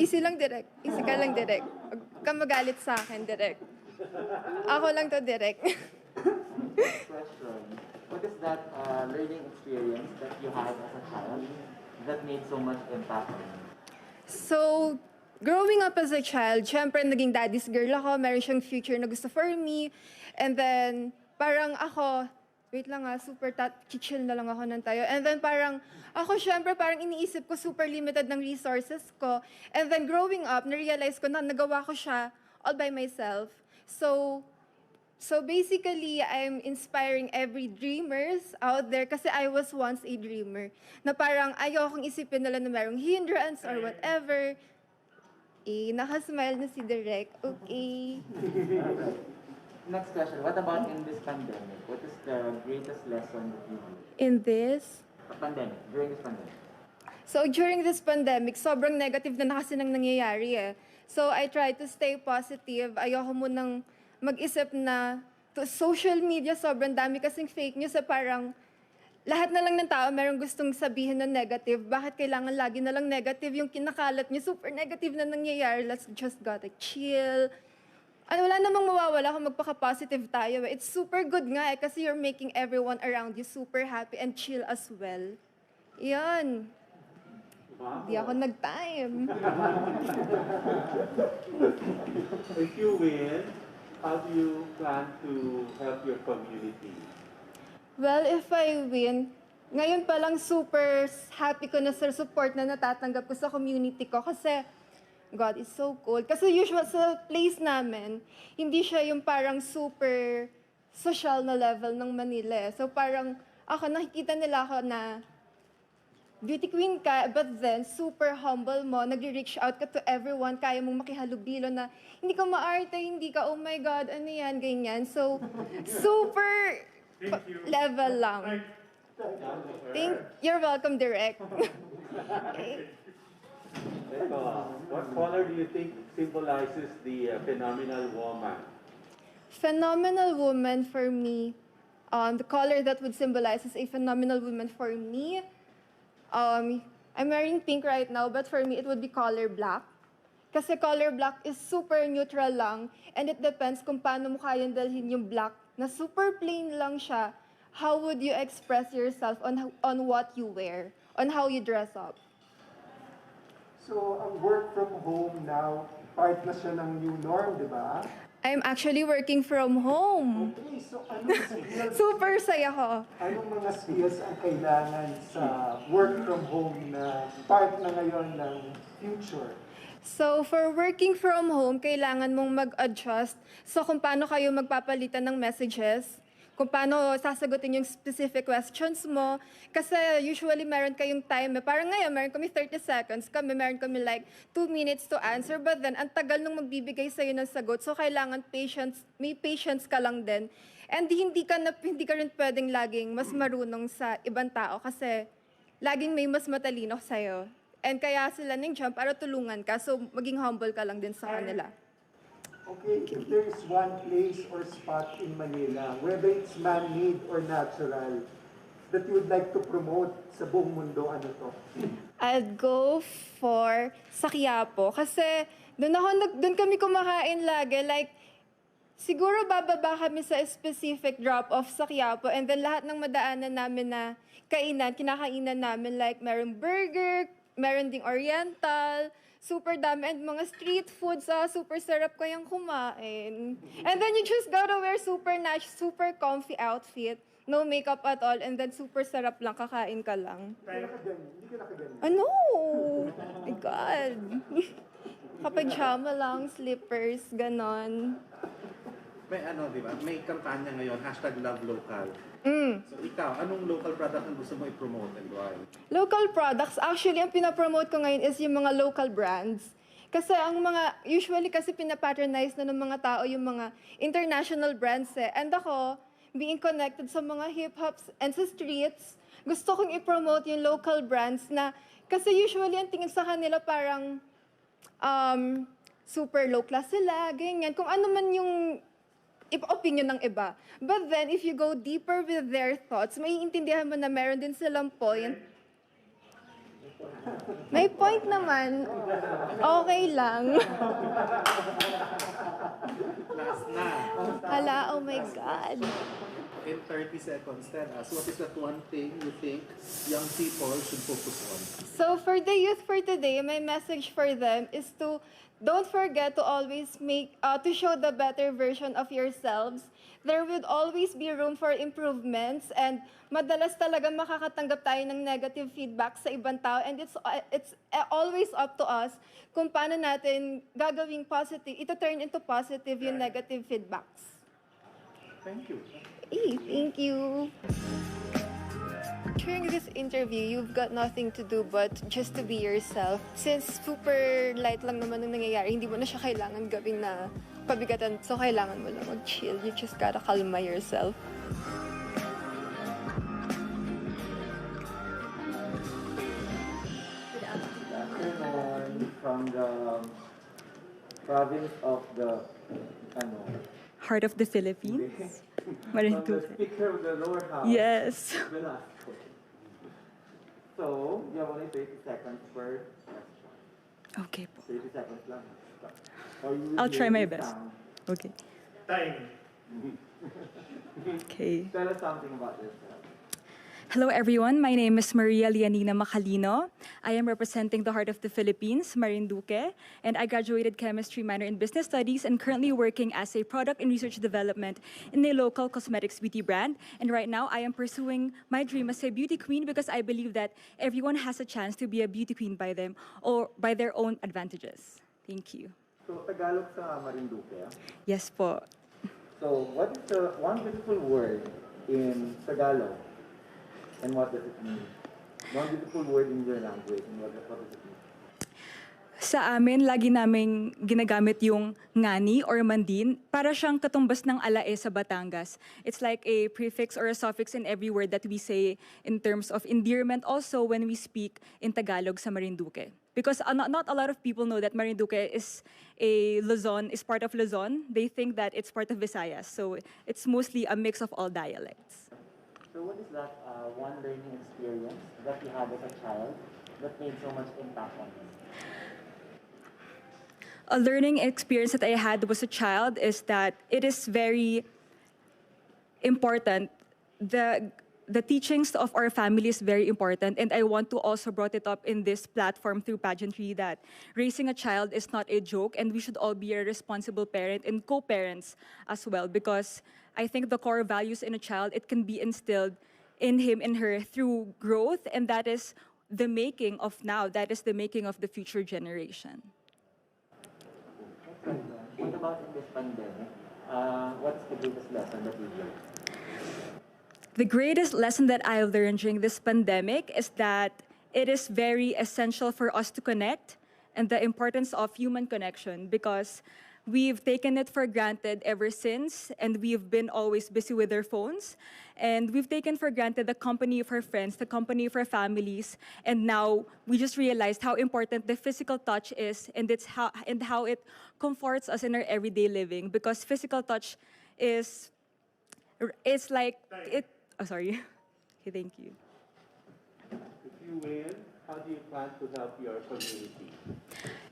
easy lang direct. Easy ka lang direct. Huwag kang magalit sa akin direct. Ako lang to direct. Next question. What is that learning experience that you had as a child that made so much impact on you? So, growing up as a child, syempre naging daddy's girl ako. Meron siyang future na gusto for me. And then, parang ako, wait lang super chill na lang ako ng tayo. And then parang, ako syempre parang iniisip ko super limited ng resources ko. And then growing up, na-realize ko na nagawa ko siya all by myself. So basically, I'm inspiring every dreamers out there kasi I was once a dreamer. Na parang ayokong isipin nila na merong hindrance or whatever. Nakasmile na si Direk. Okay. Next question. What about in this pandemic? What is the greatest lesson that you learned? In this? During this pandemic. So during this pandemic, sobrang negative na kasi nang nangyayari eh. So I try to stay positive. Ayoko munang mag-isip na social media, sobrang dami kasing fake news. Parang lahat na lang ng tao merong gustong sabihin na negative. Bakit kailangan lagi na lang negative? Yung kinakalat niyo, super negative na nangyayari. Let's just gotta chill. Wala namang mawawala kung magpaka-positive tayo. It's super good nga eh, kasi you're making everyone around you super happy and chill as well. Yan. Di ako nag-time. If you win, how do you plan to help your community? Well, if I win, ngayon pa lang super happy ko na sa support na natatanggap ko sa community ko kasi God, it's so cold. Kasi usual sa place namin, hindi siya yung parang super social na level ng Manila. So parang ako, nakikita nila ako na beauty queen ka, but then super humble mo, nag-reach out ka to everyone, kaya mong makihalubilo na hindi ka maarte, hindi ka, oh my God, ano yan, ganyan. So, super level lang. You're welcome, Direk. What color do you think symbolizes the phenomenal woman? Phenomenal woman for me, the color that would symbolize as a phenomenal woman for me, I'm wearing pink right now, but for me, it would be color black. Kasi color black is super neutral lang, and it depends kung paano mo kayang dalhin yung black, na super plain lang siya. How would you express yourself on what you wear, on how you dress up? So, ang work from home now, part na siya ng new norm, di ba? I'm actually working from home. Okay, so anong skills, Super saya ko. anong mga skills ang kailangan sa work from home na part na ngayon ng future? So, for working from home, kailangan mong mag-adjust sa kung paano kayo magpapalitan ng messages, kung paano sasagutin yung specific questions mo. Kasi usually meron kayong time. Parang ngayon, meron kami 30 seconds. Meron kami like 2 minutes to answer. But then, ang tagal nung magbibigay sa'yo ng sagot. So, kailangan may patience ka lang din. And hindi ka rin pwedeng laging mas marunong sa ibang tao kasi laging may mas matalino sa'yo. And kaya sila nandiyan para tulungan ka. So, maging humble ka lang din sa kanila. Okay, if there is one place or spot in Manila, whether it's man-made or natural, that you would like to promote sa buong mundo, ano to? I'd go for sa Quiapo kasi doon kami kumakain lagi. Like, siguro bababa kami sa specific drop-off sa Quiapo and then lahat ng madaanan namin na kinakainan namin like meron burger, meron ding oriental, super dami, and mga street foods, super sarap kayang kumain. And then you just gotta wear super nice, super comfy outfit, no makeup at all, and then super sarap lang, kakain ka lang. Hindi ka nakaganyan. Ano? Oh my God. Kapajama lang, slippers, ganon. May di ba? May kampanya ngayon, #LoveLocal. So ikaw, anong local product ang gusto mo i-promote and why? Local products, actually, ang pinapromote ko ngayon is yung mga local brands. Kasi usually kasi pinapatronize na ng mga tao yung mga international brands eh. And ako, being connected sa mga hip-hops and sa streets, gusto kong i-promote yung local brands na, kasi usually ang tingin sa kanila parang super low class sila, ganyan. Kung ano man yung opinion ng iba. But then, if you go deeper with their thoughts, maiintindihan mo na meron din silang point. May point naman. Okay lang. Last na. Hala, oh my God. In 30 seconds, tell us, what is that one thing you think young people should focus on? So for the youth for today, my message for them is to don't forget to always to show the better version of yourselves. There will always be room for improvements and madalas talaga makakatanggap tayo ng negative feedback sa ibang tao and it's always up to us kung paano natin gagawing positive, turn into positive yung negative feedbacks. Thank you. Hey, thank you. During this interview, you've got nothing to do but just to be yourself. Since super light lang naman ang nangyayari, hindi mo na siya kailangan gawing na pabigatan. So, kailangan mo lang mag-chill. You just gotta calma yourself. Good afternoon from the province of the Heart of the Philippines. from the Speaker of the Lower House. Yes. Velasco. So, you have only 30 seconds per question. Okay po. 30 seconds lang. Or you will I'll try my hear the best. sound. Okay. Time. Okay. Tell us something about yourself. Hello everyone, my name is Maria Lianina Macalino. I am representing the Heart of the Philippines, Marinduque, and I graduated chemistry minor in business studies and currently working as a product and research development in a local cosmetics beauty brand. And right now I am pursuing my dream as a beauty queen because I believe that everyone has a chance to be a beauty queen by them or by their own advantages. Thank you. So, Tagalog sa Marinduque. Yes po. So, what is the one beautiful word in Tagalog? And what does it mean? One beautiful word in your language, and what does it mean? Sa amin, lagi naming ginagamit yung ngani or mandin para siyang katumbas ng alae sa Batangas. It's like a prefix or a suffix in every word that we say in terms of endearment also when we speak in Tagalog sa Marinduque. Because not a lot of people know that Marinduque is part of Luzon. They think that it's part of Visayas. So it's mostly a mix of all dialects. So what is that one learning experience that you had as a child that made so much impact on you? A learning experience that I had as a child is that it is very important. the teachings of our family is very important, and I want to also brought it up in this platform through pageantry that raising a child is not a joke, and we should all be a responsible parent and co-parents as well, because I think the core values in a child, it can be instilled in him and her through growth, and that is the making of now, that is the making of the future generation. What about in this pandemic? What's the biggest lesson that you learned? The greatest lesson that I learned during this pandemic is that it is very essential for us to connect and the importance of human connection, because we've taken it for granted ever since, and we've been always busy with our phones, and we've taken for granted the company of our friends, the company of our families, and now we just realized how important the physical touch is, and how it comforts us in our everyday living, because physical touch is, it's like it. Oh, sorry. Okay, thank you. If you win, how do you plan to help your community?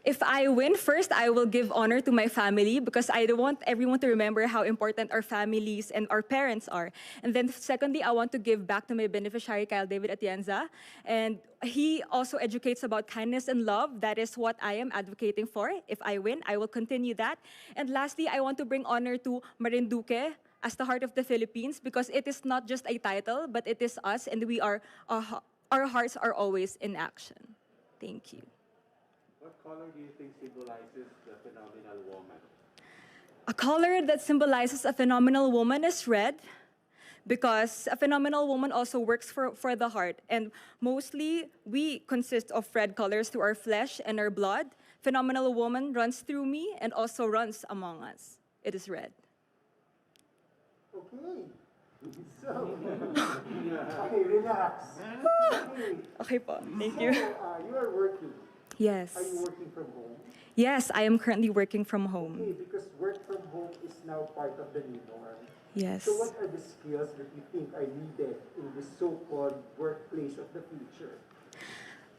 If I win, first, I will give honor to my family, because I don't want everyone to remember how important our families and our parents are. And then secondly, I want to give back to my beneficiary, Kyle David Atienza. And he also educates about kindness and love. That is what I am advocating for. If I win, I will continue that. And lastly, I want to bring honor to Marinduque as the heart of the Philippines, because it is not just a title, but it is us, and we are, our hearts are always in action. Thank you. What color do you think symbolizes the phenomenal woman? A color that symbolizes a phenomenal woman is red, because a phenomenal woman also works for the heart. And mostly, we consist of red colors through our flesh and our blood. Phenomenal woman runs through me and also runs among us. It is red. Okay. So, okay, relax. Okay. Okay po, thank you. So, you are working. Yes. Are you working from home? Yes, I am currently working from home. Okay, because work from home is now part of the new norm. Yes. So what are the skills that you think are needed in the so-called workplace of the future?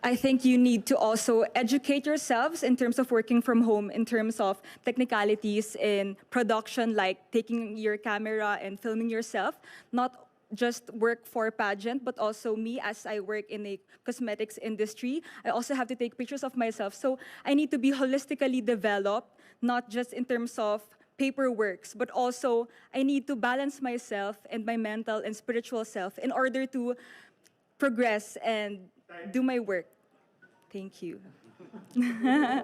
I think you need to also educate yourselves in terms of working from home, in terms of technicalities in production, like taking your camera and filming yourself, not just work for pageant, but also me as I work in a cosmetics industry. I also have to take pictures of myself. So I need to be holistically developed, not just in terms of paperworks, but also I need to balance myself and my mental and spiritual self in order to progress and do my work. Thank you. Okay.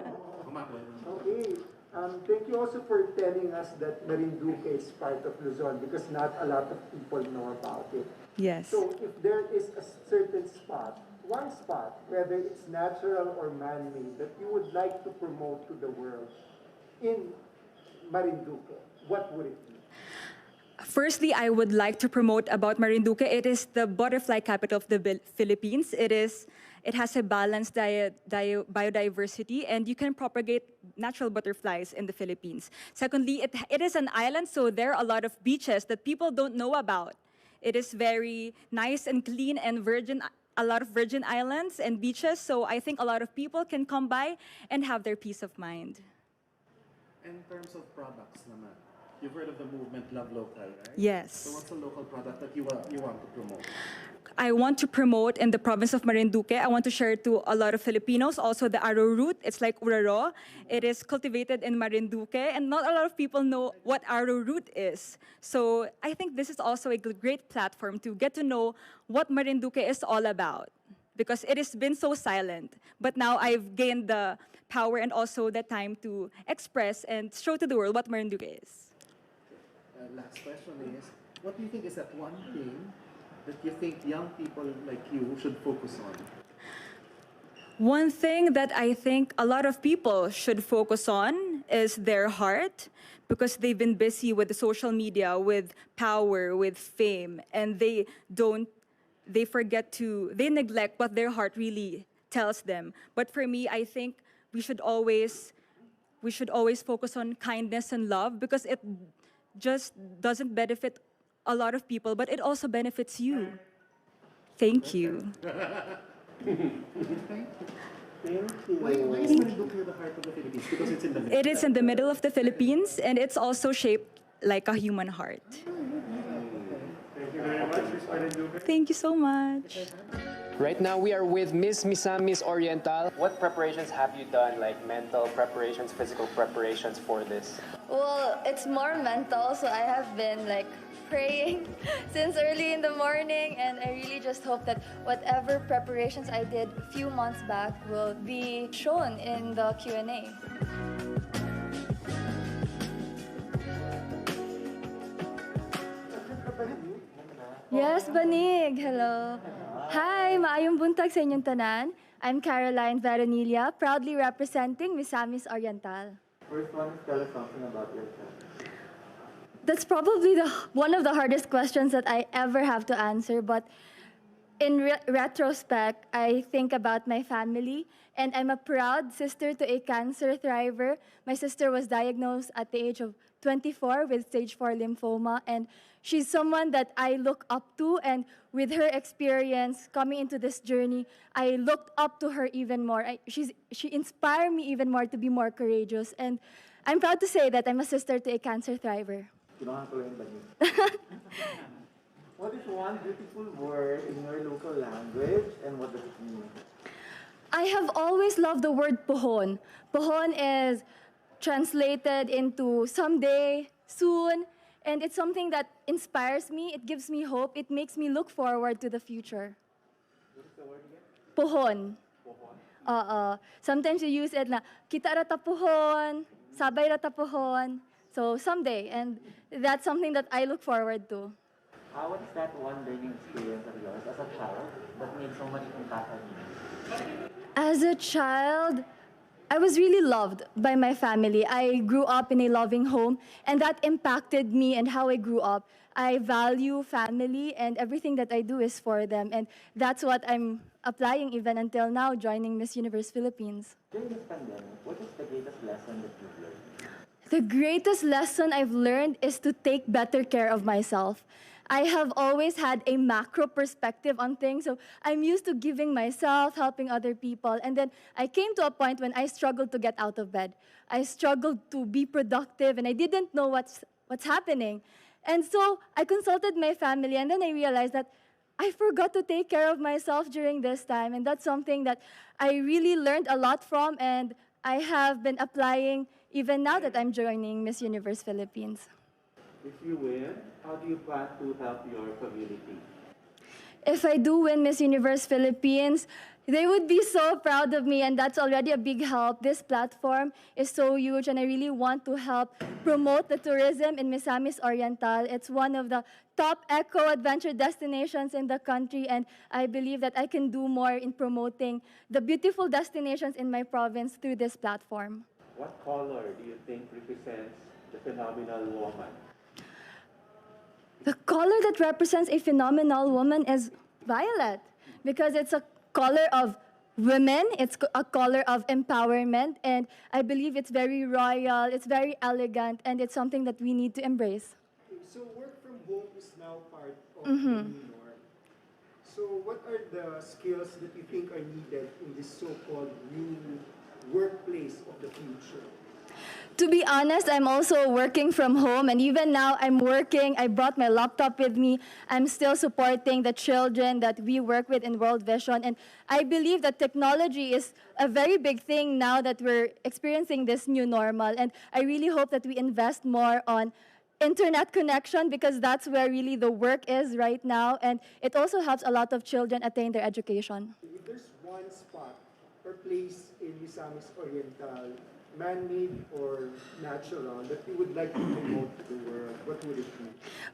Thank you also for telling us that Marinduque is part of Luzon, because not a lot of people know about it. Yes. So if there is a certain spot, one spot, whether it's natural or man-made, that you would like to promote to the world in Marinduque, what would it be? Firstly, I would like to promote about Marinduque. It is the butterfly capital of the Philippines. It has a balanced biodiversity, and you can propagate natural butterflies in the Philippines. Secondly, it is an island, so there are a lot of beaches that people don't know about. It is very nice and clean and virgin, a lot of virgin islands and beaches, so I think a lot of people can come by and have their peace of mind. In terms of products naman, you've heard of the movement Love Local, right? Yes. So what's a local product that you want to promote? I want to promote in the province of Marinduque. I want to share to a lot of Filipinos also the arrowroot. It's like uraro. It is cultivated in Marinduque, and not a lot of people know what arrowroot is. So I think this is also a great platform to get to know what Marinduque is all about, because it has been so silent. But now I've gained the power and also the time to express and show to the world what Marinduque is. Last question is, what do you think is that one thing that you think young people like you should focus on? One thing that I think a lot of people should focus on is their heart, because they've been busy with the social media, with power, with fame, and they neglect what their heart really tells them. But for me, I think we should always focus on kindness and love, because it just doesn't benefit a lot of people, but it also benefits you. Thank you. Why is Marinduque the heart of the Philippines? Because it's in the middle. It is in the middle of the Philippines, and it's also shaped like a human heart. Thank you very much. much, Miss Marinduque. Thank you so much. Right now, we are with Miss Misamis Oriental. What preparations have you done, like mental preparations, physical preparations for this? Well, it's more mental, so I have been like praying since early in the morning, and I really just hope that whatever preparations I did a few months back will be shown in the Q&A. Yes, Banig. Hello. Hi, maayong buntag sa inyong tanan. I'm Caroline Veronilla, proudly representing Misamis Oriental. First one is tell us something about yourself. That's probably one of the hardest questions that I ever have to answer, but in retrospect, I think about my family, and I'm a proud sister to a cancer thriver. My sister was diagnosed at the age of 24 with stage 4 lymphoma, and she's someone that I look up to, and with her experience coming into this journey, I looked up to her even more. She inspired me even more to be more courageous, and I'm proud to say that I'm a sister to a cancer thriver. What is one beautiful word in your local language and what does it mean? I have always loved the word pohon. Pohon is translated into someday, soon, and it's something that inspires me, it gives me hope, it makes me look forward to the future. What is the word again? Pohon. Pohon? Sometimes you use it na, kita rata pohon, sabay rata pohon. So someday, and that's something that I look forward to. What is that one learning experience of yours as a child that made so much impact on you? As a child, I was really loved by my family. I grew up in a loving home, and that impacted me and how I grew up. I value family, and everything that I do is for them, and that's what I'm applying even until now, joining Miss Universe Philippines. During this pandemic, what is the greatest lesson that you've learned? The greatest lesson I've learned is to take better care of myself. I have always had a macro perspective on things, so I'm used to giving myself, helping other people, and then I came to a point when I struggled to get out of bed. I struggled to be productive, and I didn't know what's happening. And so I consulted my family, and then I realized that I forgot to take care of myself during this time, and that's something that I really learned a lot from, and I have been applying even now that I'm joining Miss Universe Philippines. If you win, how do you plan to help your community? If I do win Miss Universe Philippines, they would be so proud of me, and that's already a big help. This platform is so huge, and I really want to help promote the tourism in Misamis Oriental. It's one of the top eco-adventure destinations in the country, and I believe that I can do more in promoting the beautiful destinations in my province through this platform. What color do you think represents the phenomenal woman? The color that represents a phenomenal woman is violet, because it's a color of women, it's a color of empowerment, and I believe it's very royal, it's very elegant, and it's something that we need to embrace. So work from home is now part of the new norm. So what are the skills that you think are needed in this so-called new workplace of the future? To be honest, I'm also working from home, and even now I'm working. I brought my laptop with me. I'm still supporting the children that we work with in World Vision, and I believe that technology is a very big thing now that we're experiencing this new normal, and I really hope that we invest more on internet connection, because that's where really the work is right now, and it also helps a lot of children attain their education. If there's one spot or place in Misamis Oriental, man-made or natural, that you would like to promote to the world, what would it be?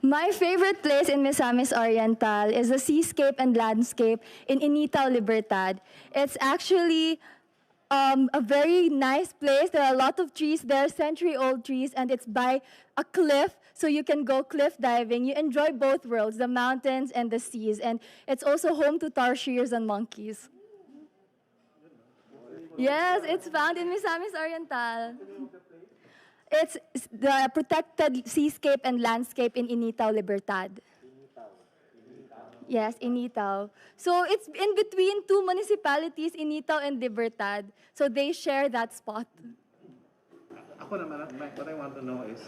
My favorite place in Misamis Oriental is the seascape and landscape in Initao, Libertad. It's actually a very nice place. There are a lot of trees there, century-old trees, and it's by a cliff, so you can go cliff diving. You enjoy both worlds, the mountains and the seas, and it's also home to tarsiers and monkeys. Yes, it's found in Misamis Oriental. It's the protected seascape and landscape in Initao, Libertad. Yes, Initao. So it's in between two municipalities, Initao and Libertad. So they share that spot. Ako naman, what I want to know is,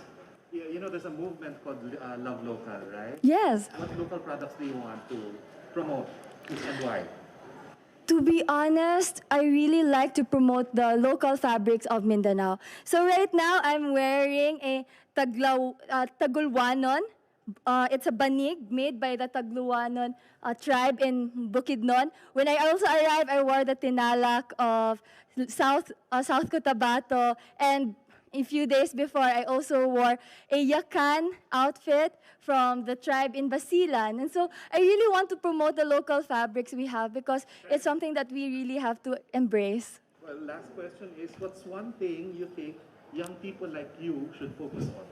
You know, there's a movement called Love Local, right? Yes. What local products do you want to promote and why? To be honest, I really like to promote the local fabrics of Mindanao. So right now, I'm wearing a Tagulwanon. It's a banig made by the Tagulwanon tribe in Bukidnon. When I also arrived, I wore the tinalak of South Cotabato, and a few days before, I also wore a yakan outfit from the tribe in Basilan. And so I really want to promote the local fabrics we have because it's something that we really have to embrace. Well, last question is, what's one thing you think young people like you should focus on?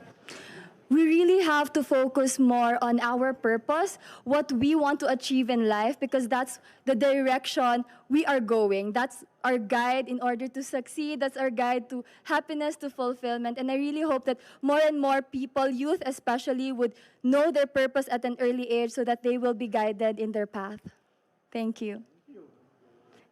We really have to focus more on our purpose, what we want to achieve in life, because that's the direction we are going. That's our guide in order to succeed. That's our guide to happiness, to fulfillment. And I really hope that more and more people, youth especially, would know their purpose at an early age so that they will be guided in their path. Thank you.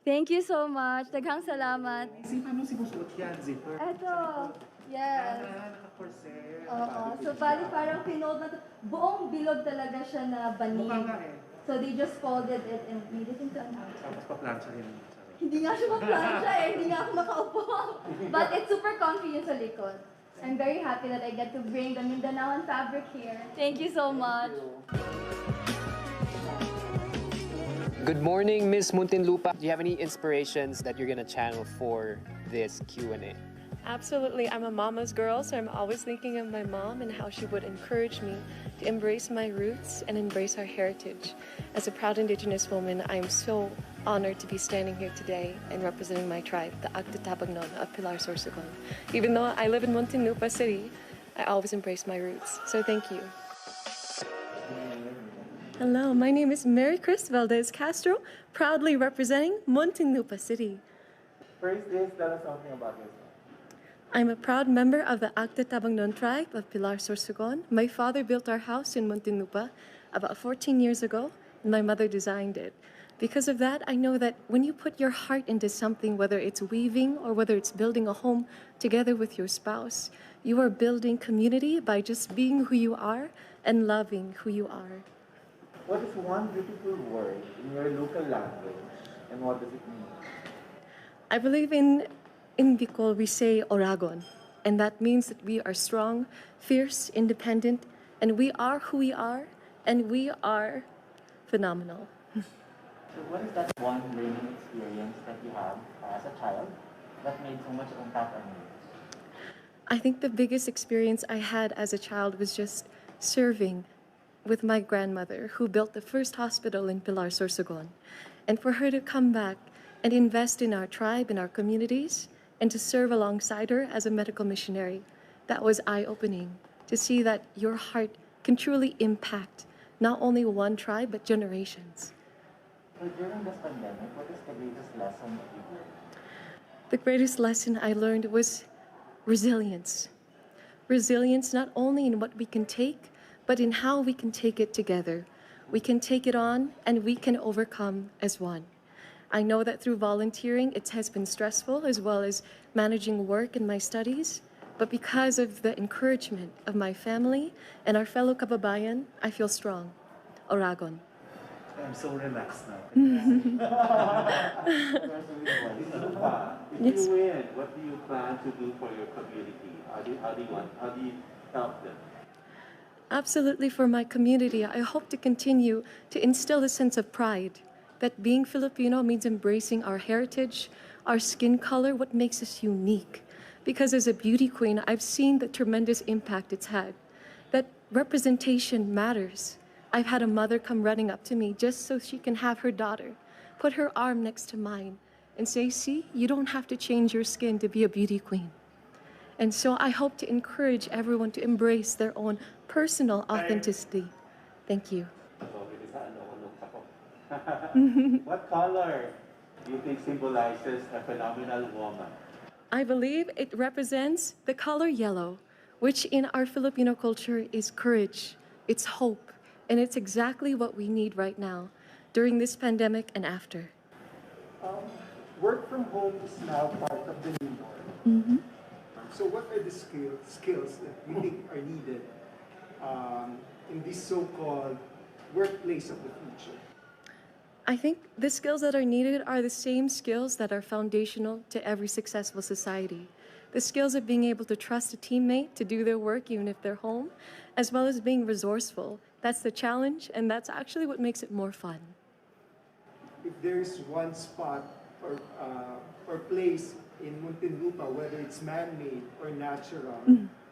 Thank you so much. Daghang salamat. Paano sinusuot yan? Zipper? Eto. Yes. Naka-corset. Oo. So, bali parang pinold na buong bilog talaga siya na banig. Mukha nga eh. So, they just folded it and made it into an outfit. Tapos pa-plancha rin. Hindi nga siya ma-plancha eh. Hindi nga ako makaupo. But it's super comfy yung sa likod. I'm very happy that I get to bring the Mindanaoan fabric here. Thank you so much. Good morning, Miss Muntinlupa. Do you have any inspirations that you're gonna channel for this Q&A? Absolutely. I'm a mama's girl, so I'm always thinking of my mom and how she would encourage me to embrace my roots and embrace our heritage. As a proud Indigenous woman, I am so honored to be standing here today and representing my tribe, the Agtatabagnon of Pilar Sorsogon. Even though I live in Muntinlupa City, I always embrace my roots. So thank you. Hello, my name is Mary Chris Valdez Castro, proudly representing Muntinlupa City. First is, tell us something about yourself. I'm a proud member of the Agtatabagnon tribe of Pilar Sorsogon. My father built our house in Muntinlupa about 14 years ago, and my mother designed it. Because of that, I know that when you put your heart into something, whether it's weaving or whether it's building a home together with your spouse, you are building community by just being who you are and loving who you are. What is one beautiful word in your local language, and what does it mean? I believe in Bicol we say Oragon, and that means that we are strong, fierce, independent, and we are who we are, and we are phenomenal. So what is that one learning experience that you have as a child that made so much impact on you? I think the biggest experience I had as a child was just serving with my grandmother, who built the first hospital in Pilar Sorsogon. And for her to come back and invest in our tribe, in our communities, and to serve alongside her as a medical missionary, that was eye-opening, to see that your heart can truly impact not only one tribe, but generations. So during this pandemic, what is the greatest lesson that you learned? The greatest lesson I learned was resilience. Resilience not only in what we can take, but in how we can take it together. We can take it on and we can overcome as one. I know that through volunteering, it has been stressful as well as managing work and my studies, but because of the encouragement of my family and our fellow kababayan, I feel strong. Oragon. I'm so relaxed now. If you win, what do you plan to do for your community? How do you help them? Absolutely, for my community, I hope to continue to instill a sense of pride that being Filipino means embracing our heritage, our skin color, what makes us unique. Because as a beauty queen, I've seen the tremendous impact it's had, that representation matters. I've had a mother come running up to me just so she can have her daughter put her arm next to mine and say, see, you don't have to change your skin to be a beauty queen. And so I hope to encourage everyone to embrace their own personal authenticity. Thank you. What color do you think symbolizes a phenomenal woman? I believe it represents the color yellow, which in our Filipino culture is courage, it's hope, and it's exactly what we need right now during this pandemic and after. Work from home is now part of the new norm. Mm-hmm. So what are the skills that you think are needed in this so-called workplace of the future? I think the skills that are needed are the same skills that are foundational to every successful society. The skills of being able to trust a teammate to do their work even if they're home, as well as being resourceful. That's the challenge, and that's actually what makes it more fun. If there's one spot or place in Muntinlupa, whether it's man-made or natural,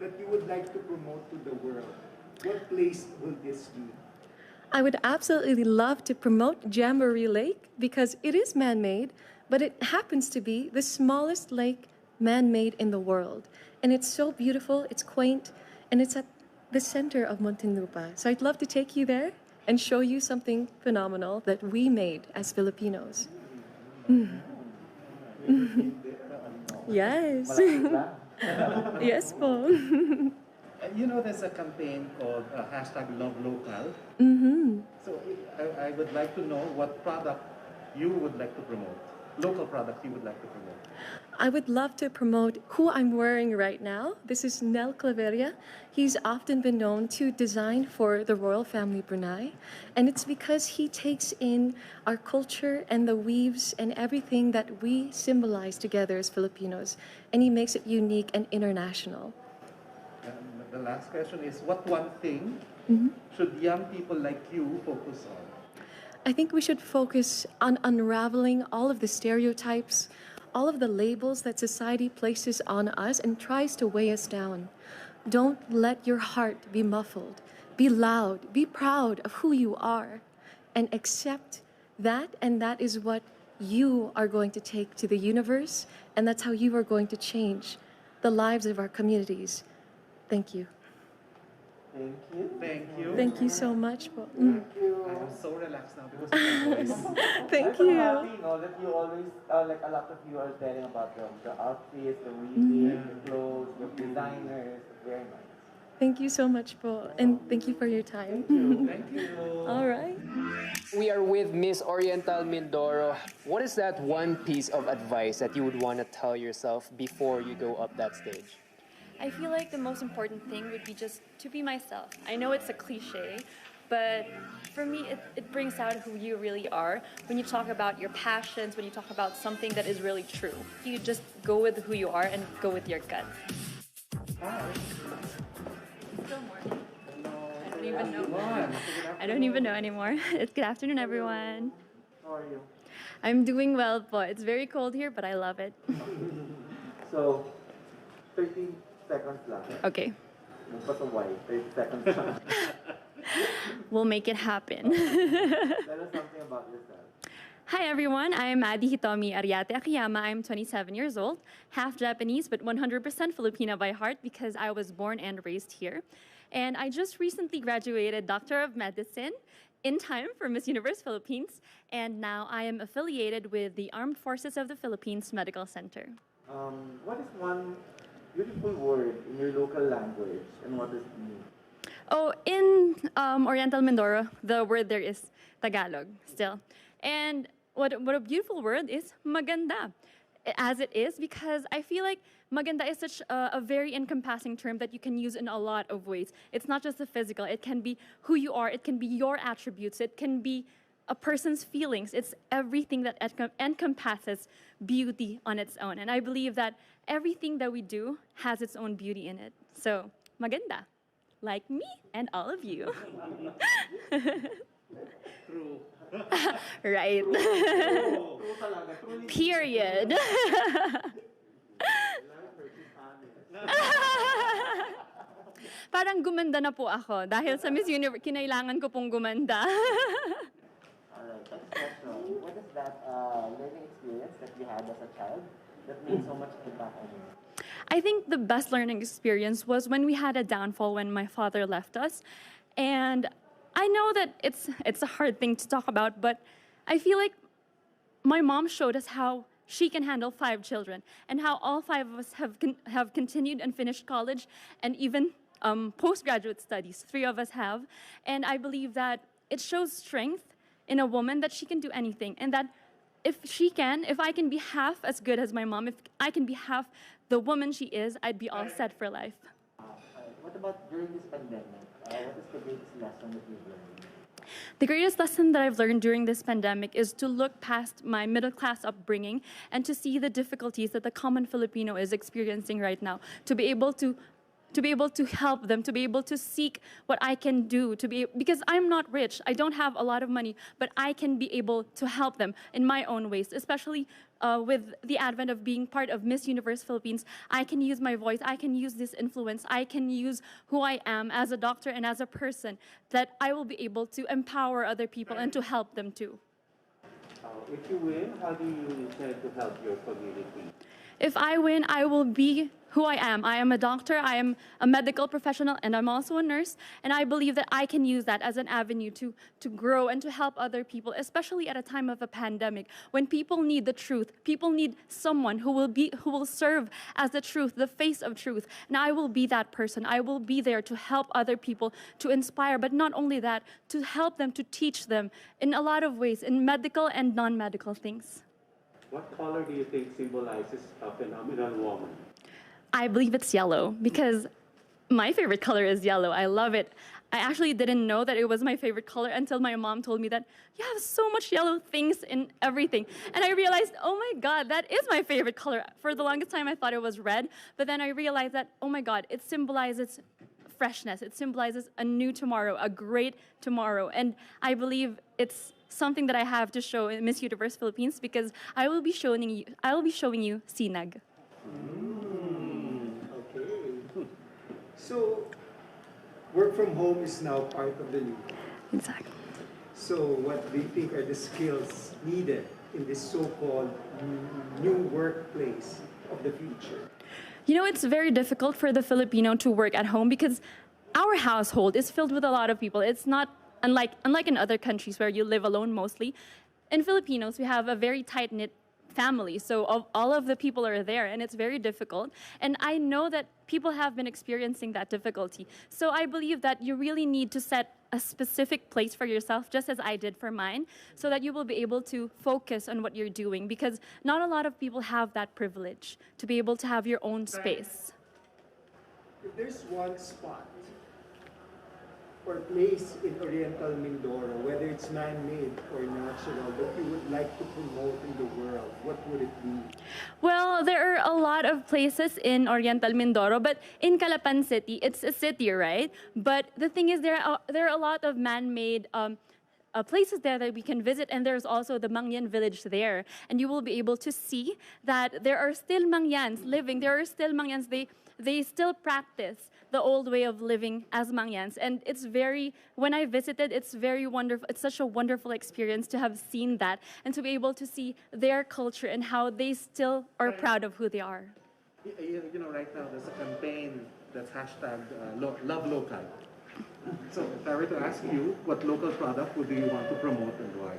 that you would like to promote to the world, what place will this be? I would absolutely love to promote Jamboree Lake because it is man-made, but it happens to be the smallest lake man-made in the world. And it's so beautiful, it's quaint, and it's at the center of Muntinlupa. So I'd love to take you there and show you something phenomenal that we made as Filipinos. Yes. Yes po. You know, there's a campaign called #LoveLocal. So I would like to know what product you would like to promote, local product you would like to promote. I would love to promote who I'm wearing right now. This is Nel Claveria. He's often been known to design for the royal family Brunei. And it's because he takes in our culture and the weaves and everything that we symbolize together as Filipinos. And he makes it unique and international. And the last question is, what one thing should young people like you focus on? I think we should focus on unraveling all of the stereotypes, all of the labels that society places on us and tries to weigh us down. Don't let your heart be muffled. Be loud. Be proud of who you are. And accept that, and that is what you are going to take to the universe, and that's how you are going to change the lives of our communities. Thank you. Thank you. Thank you. Thank you so much. Thank you. I am so relaxed now because of your voice. Thank I'm you. happy, that you always, like a lot of you are telling about the outfits, the weaving, the clothes, the designers. Very nice. Thank you so much po, and thank you for your time. Thank you. All right. We are with Miss Oriental Mindoro. What is that one piece of advice that you would want to tell yourself before you go up that stage? I feel like the most important thing would be just to be myself. I know it's a cliche, but for me, it brings out who you really are. When you talk about your passions, when you talk about something that is really true, you just go with who you are and go with your gut. Still morning. I don't even know anymore. Good afternoon, everyone. How are you? I'm doing well, but it's very cold here, but I love it. So, 30 seconds lang. Okay. Magpasaway, 30 seconds lang. We'll make it happen. Tell us something about yourself. Hi everyone, I'm Adi Hitomi Ariate Akiyama. I'm 27 years old, half Japanese but 100% Filipina by heart because I was born and raised here. And I just recently graduated Doctor of Medicine in time for Miss Universe Philippines, and now I am affiliated with the Armed Forces of the Philippines Medical Center. What is one beautiful word in your local language, and what does it mean? Oh, in Oriental Mindoro, the word there is Tagalog still. And what a beautiful word is maganda, as it is, because I feel like maganda is such a very encompassing term that you can use in a lot of ways. It's not just the physical. It can be who you are. It can be your attributes. It can be a person's feelings. It's everything that encompasses beauty on its own. And I believe that everything that we do has its own beauty in it. So, maganda, like me and all of you. True. Right. Period. Parang gumanda na po ako dahil sa Miss Universe, kinailangan ko pong gumanda. Alright, next question. What is that learning experience that you had as a child that made so much impact on you? I think the best learning experience was when we had a downfall when my father left us. And I know that it's a hard thing to talk about, but I feel like my mom showed us how she can handle 5 children and how all 5 of us have continued and finished college and even postgraduate studies. 3 of us have. And I believe that it shows strength in a woman that she can do anything, and that if I can be half as good as my mom, if I can be half the woman she is, I'd be all set for life. What about during this pandemic? What is the greatest lesson that you've learned? The greatest lesson that I've learned during this pandemic is to look past my middle class upbringing and to see the difficulties that the common Filipino is experiencing right now, to be able to help them, to be able to seek what I can do, because I'm not rich, I don't have a lot of money, but I can be able to help them in my own ways, especially with the advent of being part of Miss Universe Philippines. I can use my voice, I can use this influence, I can use who I am as a doctor and as a person, that I will be able to empower other people and to help them too. If you win, how do you intend to help your community? If I win, I will be who I am. I am a doctor, I am a medical professional, and I'm also a nurse. And I believe that I can use that as an avenue to grow and to help other people, especially at a time of a pandemic, when people need the truth. People need someone who will serve as the truth, the face of truth. And I will be that person. I will be there to help other people, to inspire, but not only that, to help them, to teach them in a lot of ways, in medical and non-medical things. What color do you think symbolizes a phenomenal woman? I believe it's yellow because my favorite color is yellow. I love it. I actually didn't know that it was my favorite color until my mom told me that you have so much yellow things in everything. And I realized, oh my God, that is my favorite color. For the longest time, I thought it was red. But then I realized that, oh my God, it symbolizes freshness. It symbolizes a new tomorrow, a great tomorrow. And I believe it's something that I have to show in Miss Universe Philippines because I will be showing you sinag. Okay. So, work from home is now part of the new. Exactly. So, what do you think are the skills needed in this so-called new workplace of the future? You know, it's very difficult for the Filipino to work at home because our household is filled with a lot of people. It's not unlike in other countries where you live alone mostly. In Filipinos, we have a very tight-knit family, so all of the people are there, and it's very difficult. And I know that people have been experiencing that difficulty. So I believe that you really need to set a specific place for yourself, just as I did for mine, so that you will be able to focus on what you're doing, because not a lot of people have that privilege to be able to have your own space. If there's one spot or place in Oriental Mindoro, whether it's man-made or natural, that you would like to promote in the world, what would it be? Well, there are a lot of places in Oriental Mindoro, but in Calapan City, it's a city, right? But the thing is, there are a lot of man-made places there that we can visit, and there's also the Mangyan village there. And you will be able to see that there are still Mangyans living. There are still Mangyans. They still practice the old way of living as Mangyans. And when I visited, it's very wonderful. It's such a wonderful experience to have seen that and to be able to see their culture and how they still are proud of who they are. You know, right now there's a campaign that's hashtag Love Local. So if I were to ask you, what local product would you want to promote and why?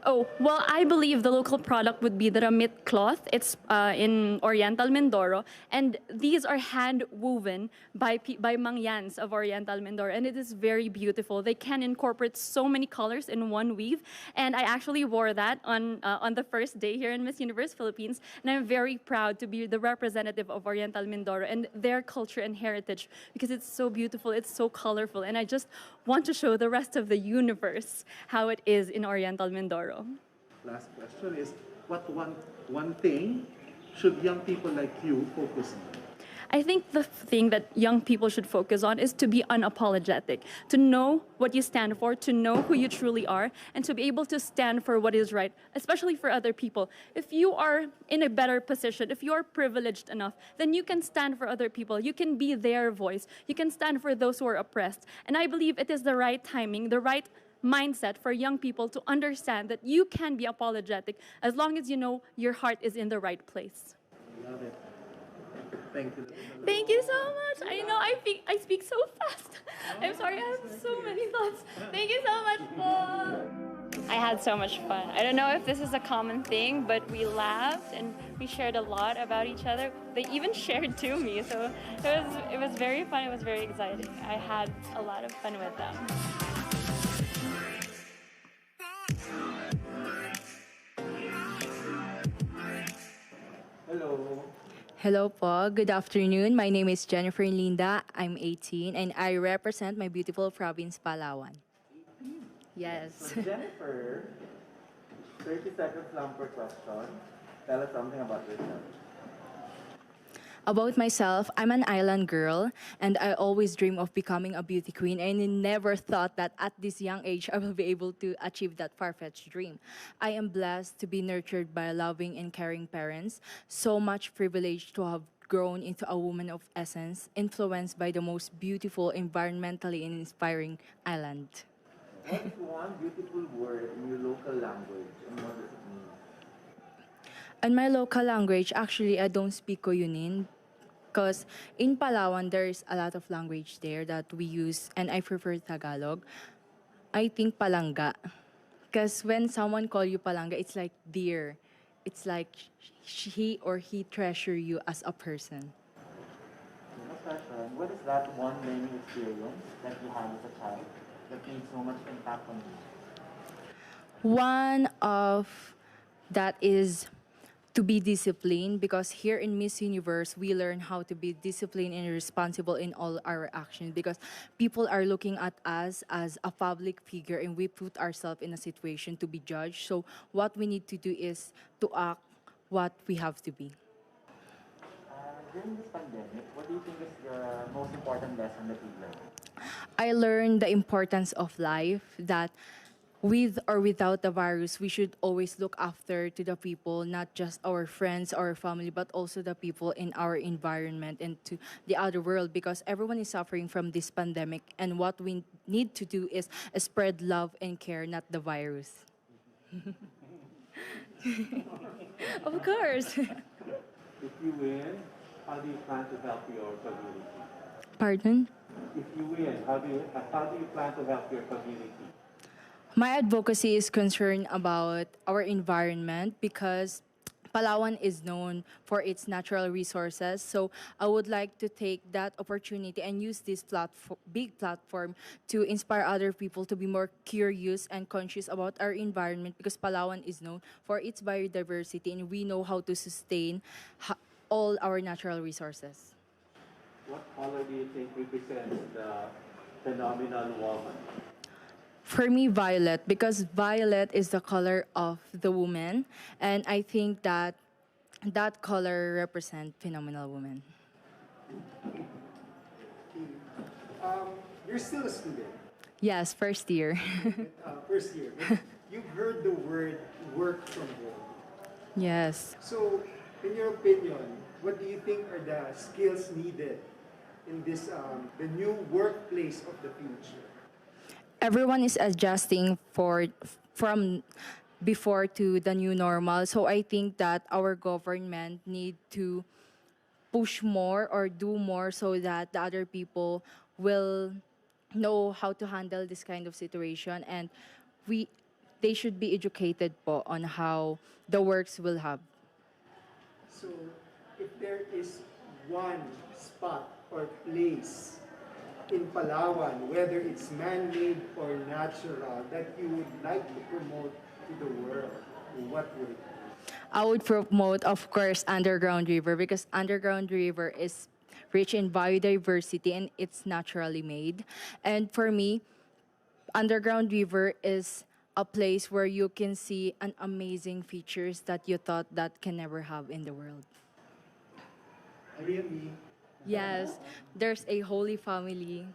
Oh, well, I believe the local product would be the Ramit cloth. It's in Oriental Mindoro, and these are hand-woven by Mangyans of Oriental Mindoro, and it is very beautiful. They can incorporate so many colors in one weave, and I actually wore that on the first day here in Miss Universe Philippines, and I'm very proud to be the representative of Oriental Mindoro and their culture and heritage because it's so beautiful, it's so colorful, and I just want to show the rest of the universe how it is in Oriental Mindoro. Last question is, what one thing should young people like you focus on? I think the thing that young people should focus on is to be unapologetic, to know what you stand for, to know who you truly are, and to be able to stand for what is right, especially for other people. If you are in a better position, if you are privileged enough, then you can stand for other people. You can be their voice. You can stand for those who are oppressed. And I believe it is the right timing, the right mindset for young people to understand that you can be apologetic as long as you know your heart is in the right place. Love it. Thank you. Thank you so much. I know I speak so fast. I'm sorry, I have so many thoughts. Thank you so much, Paul. I had so much fun. I don't know if this is a common thing, but we laughed and we shared a lot about each other. They even shared to me, so it was very fun. It was very exciting. I had a lot of fun with them. Hello. Hello po, good afternoon. My name is Jennifer Linda. I'm 18 and I represent my beautiful province, Palawan. Yes. So Jennifer, 30 seconds lang per question. Tell us something about yourself. About myself, I'm an island girl and I always dream of becoming a beauty queen and I never thought that at this young age I will be able to achieve that far-fetched dream. I am blessed to be nurtured by loving and caring parents, so much privilege to have grown into a woman of essence, influenced by the most beautiful, environmentally inspiring island. What is one beautiful word in your local language and what does it mean? In my local language, actually, I don't speak Koyunin because in Palawan, there's a lot of language there that we use, and I prefer Tagalog. I think Palanga. Because when someone call you Palanga, it's like dear. It's like he or he treasure you as a person. Next question, what is that one learning experience that you had as a child that made so much impact on you? One of that is to be disciplined because here in Miss Universe, we learn how to be disciplined and responsible in all our actions because people are looking at us as a public figure and we put ourselves in a situation to be judged. So what we need to do is to act what we have to be. During this pandemic, what do you think is the most important lesson that you learned? I learned the importance of life, that with or without the virus, we should always look after to the people, not just our friends, our family, but also the people in our environment and to the other world because everyone is suffering from this pandemic. And what we need to do is spread love and care, not the virus. Of course. If you win, how do you plan to help your community? Pardon? If you win, how do you plan to help your community? My advocacy is concerned about our environment because Palawan is known for its natural resources. So I would like to take that opportunity and use this big platform to inspire other people to be more curious and conscious about our environment because Palawan is known for its biodiversity and we know how to sustain all our natural resources. What color do you think represents the phenomenal woman? For me, violet, because violet is the color of the woman, and I think that that color represents phenomenal woman. You're still a student. Yes, first year. First year. But you've heard the word work from home. Yes. So, in your opinion, what do you think are the skills needed in this the new workplace of the future? Everyone is adjusting from before to the new normal. So I think that our government need to push more or do more so that the other people will know how to handle this kind of situation and they should be educated po on how the works will have. So, if there is one spot or place in Palawan, whether it's man-made or natural, that you would like to promote to the world, what would it be? I would promote, of course, Underground River because Underground River is rich in biodiversity and it's naturally made. And for me, Underground River is a place where you can see an amazing features that you thought that can never have in the world. Really? Yes, there's a holy family.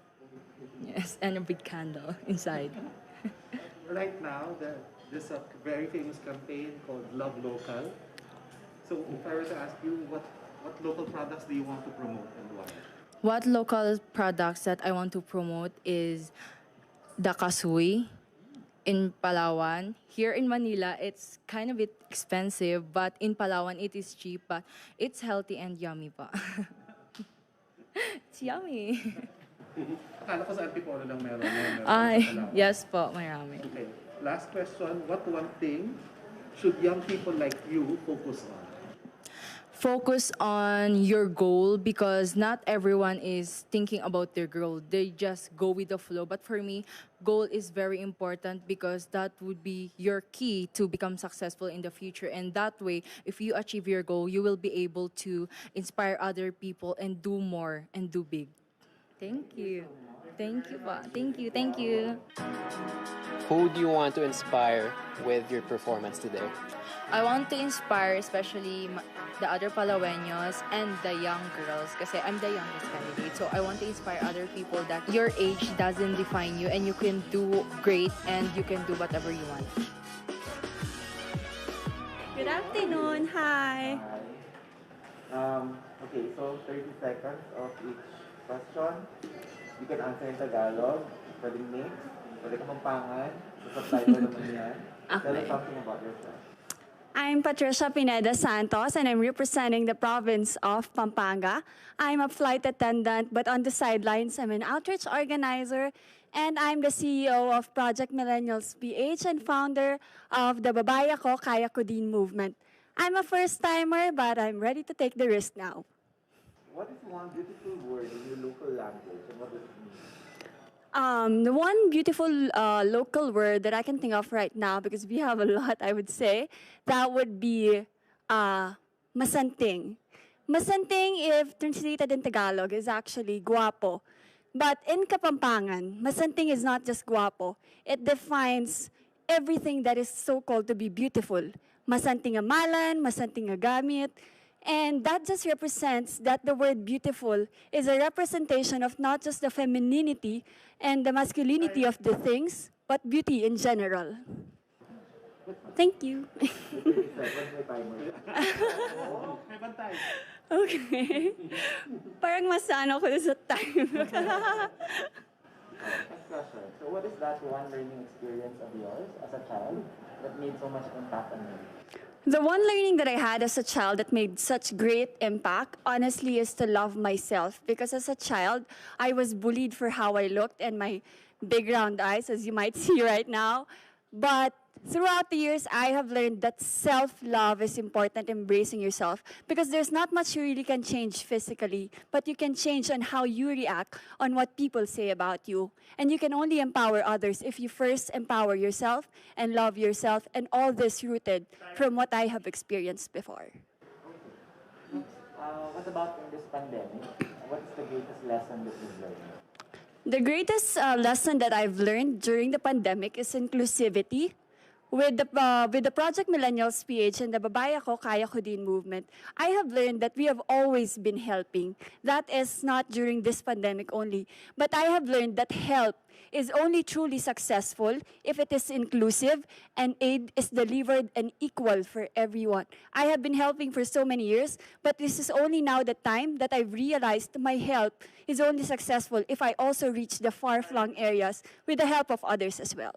Yes, and a big candle inside. Right now, there's a very famous campaign called Love Local. So if I were to ask you, what local products do you want to promote and why? What local products that I want to promote is the kasui in Palawan. Here in Manila, it's kind of bit expensive, but in Palawan, it is cheap, but it's healthy and yummy pa. It's yummy. Akala ko sa Antipolo lang meron. Ay, yes po, marami. Okay. Last question. What one thing should young people like you focus on? focus on your goal, because not everyone is thinking about their goal. They just go with the flow. But for me, goal is very important because that would be your key to become successful in the future. And that way, if you achieve your goal, you will be able to inspire other people and do more and do big. Thank you. Thank you po. Thank you. Thank you. Who do you want to inspire with your performance today? I want to inspire especially the other Palaweños and the young girls kasi I'm the youngest candidate. So I want to inspire other people that your age doesn't define you and you can do great and you can do whatever you want. Good afternoon. Hi. Okay, so 30 seconds of each question. You can answer in Tagalog, pwedeng name, pwede Kapampangan, sa subtitle naman yan. Tell us something about yourself. I'm Trizha Pineda Santos and I'm representing the province of Pampanga. I'm a flight attendant, but on the sidelines, I'm an outreach organizer, and I'm the CEO of Project Millennials PH and founder of the Babaya Ko Kaya Ko Din movement. I'm a first-timer, but I'm ready to take the risk now. What is one beautiful word in your local language and what does it mean? The one beautiful local word that I can think of right now, because we have a lot, I would say, that would be masanting. Masanting, if translated in Tagalog, is actually guapo. But in Kapampangan, masanting is not just guapo. It defines everything that is so-called to be beautiful. Masanting a malan, masanting a gamit. And that just represents that the word beautiful is a representation of not just the femininity and the masculinity of the things, but beauty in general. Thank you. Okay. Parang masano ko sa time. Next question. So what is that one learning experience of yours as a child that made so much impact on you? The one learning that I had as a child that made such great impact, honestly, is to love myself. Because as a child, I was bullied for how I looked and my big round eyes, as you might see right now. But throughout the years, I have learned that self-love is important, embracing yourself. Because there's not much you really can change physically, but you can change on how you react on what people say about you. And you can only empower others if you first empower yourself and love yourself, and all this rooted from what I have experienced before. What about in this pandemic? What's the greatest lesson that you've learned? The greatest lesson that I've learned during the pandemic is inclusivity. With the Project Millennials PH and the Babaya Ko Kaya Ko Din movement, I have learned that we have always been helping. That is not during this pandemic only. But I have learned that help is only truly successful if it is inclusive and aid is delivered and equal for everyone. I have been helping for so many years, but this is only now the time that I've realized my help is only successful if I also reach the far-flung areas with the help of others as well.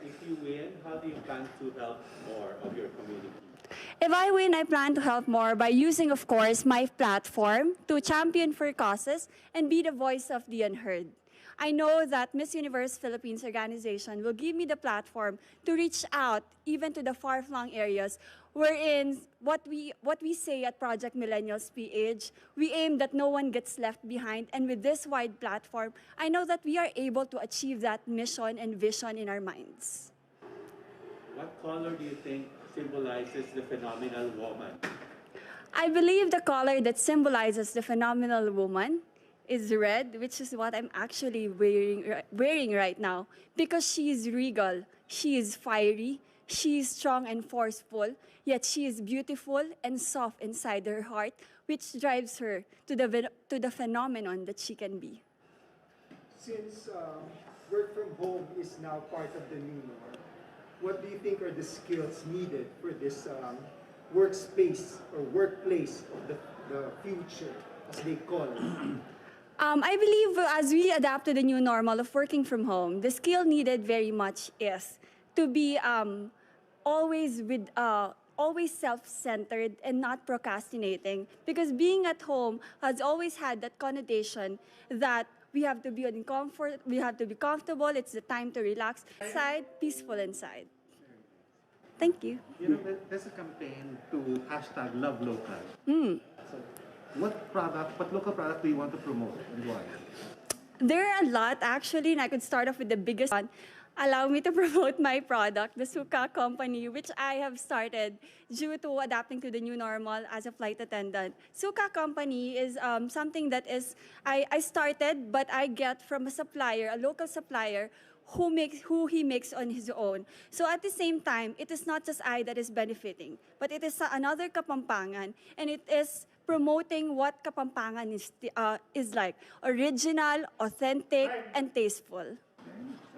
If you win, how do you plan to help more of your community? If I win, I plan to help more by using, of course, my platform to champion for causes and be the voice of the unheard. I know that Miss Universe Philippines organization will give me the platform to reach out even to the far-flung areas wherein what we say at Project Millennials PH, we aim that no one gets left behind. And with this wide platform, I know that we are able to achieve that mission and vision in our minds. What color do you think symbolizes the phenomenal woman? I believe the color that symbolizes the phenomenal woman is red, which is what I'm actually wearing right now, because she is regal, she is fiery, she is strong and forceful, yet she is beautiful and soft inside her heart, which drives her to the phenomenon that she can be. Since work from home is now part of the new norm, what do you think are the skills needed for this workspace or workplace of the future, as they call it? I believe as we adapt to the new normal of working from home, the skill needed very much is to be always self-centered and not procrastinating. Because being at home has always had that connotation that we have to be in comfort, we have to be comfortable, it's the time to relax. Inside, peaceful inside. Thank you. You know, there's a campaign to hashtag love local. So what local product do you want to promote and why? There are a lot actually, and I could start off with the biggest one. Allow me to promote my product, the Suka company, which I have started due to adapting to the new normal as a flight attendant. Suka company is something that I started, but I get from a supplier, a local supplier, who he makes on his own. So at the same time, it is not just I that is benefiting, but it is another Kapampangan, and it is promoting what Kapampangan is like, original, authentic, and tasteful.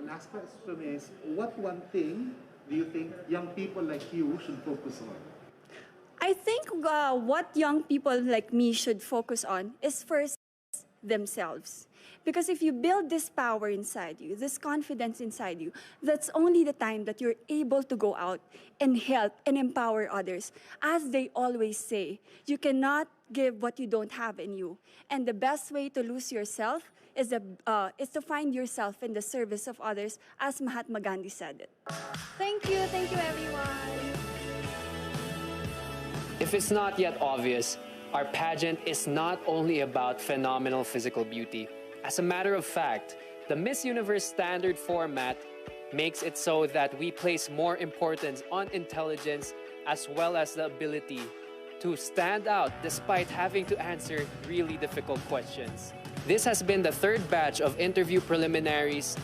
The last question is, what one thing do you think young people like you should focus on? I think what young people like me should focus on is first themselves. Because if you build this power inside you, this confidence inside you, that's only the time that you're able to go out and help and empower others. As they always say, you cannot give what you don't have in you. And the best way to lose yourself is to find yourself in the service of others, as Mahatma Gandhi said it. Thank you everyone. If it's not yet obvious, our pageant is not only about phenomenal physical beauty. As a matter of fact, the Miss Universe standard format makes it so that we place more importance on intelligence as well as the ability to stand out despite having to answer really difficult questions. This has been the third batch of interview preliminaries.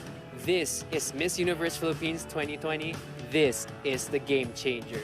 This is Miss Universe Philippines 2020. This is the game changer.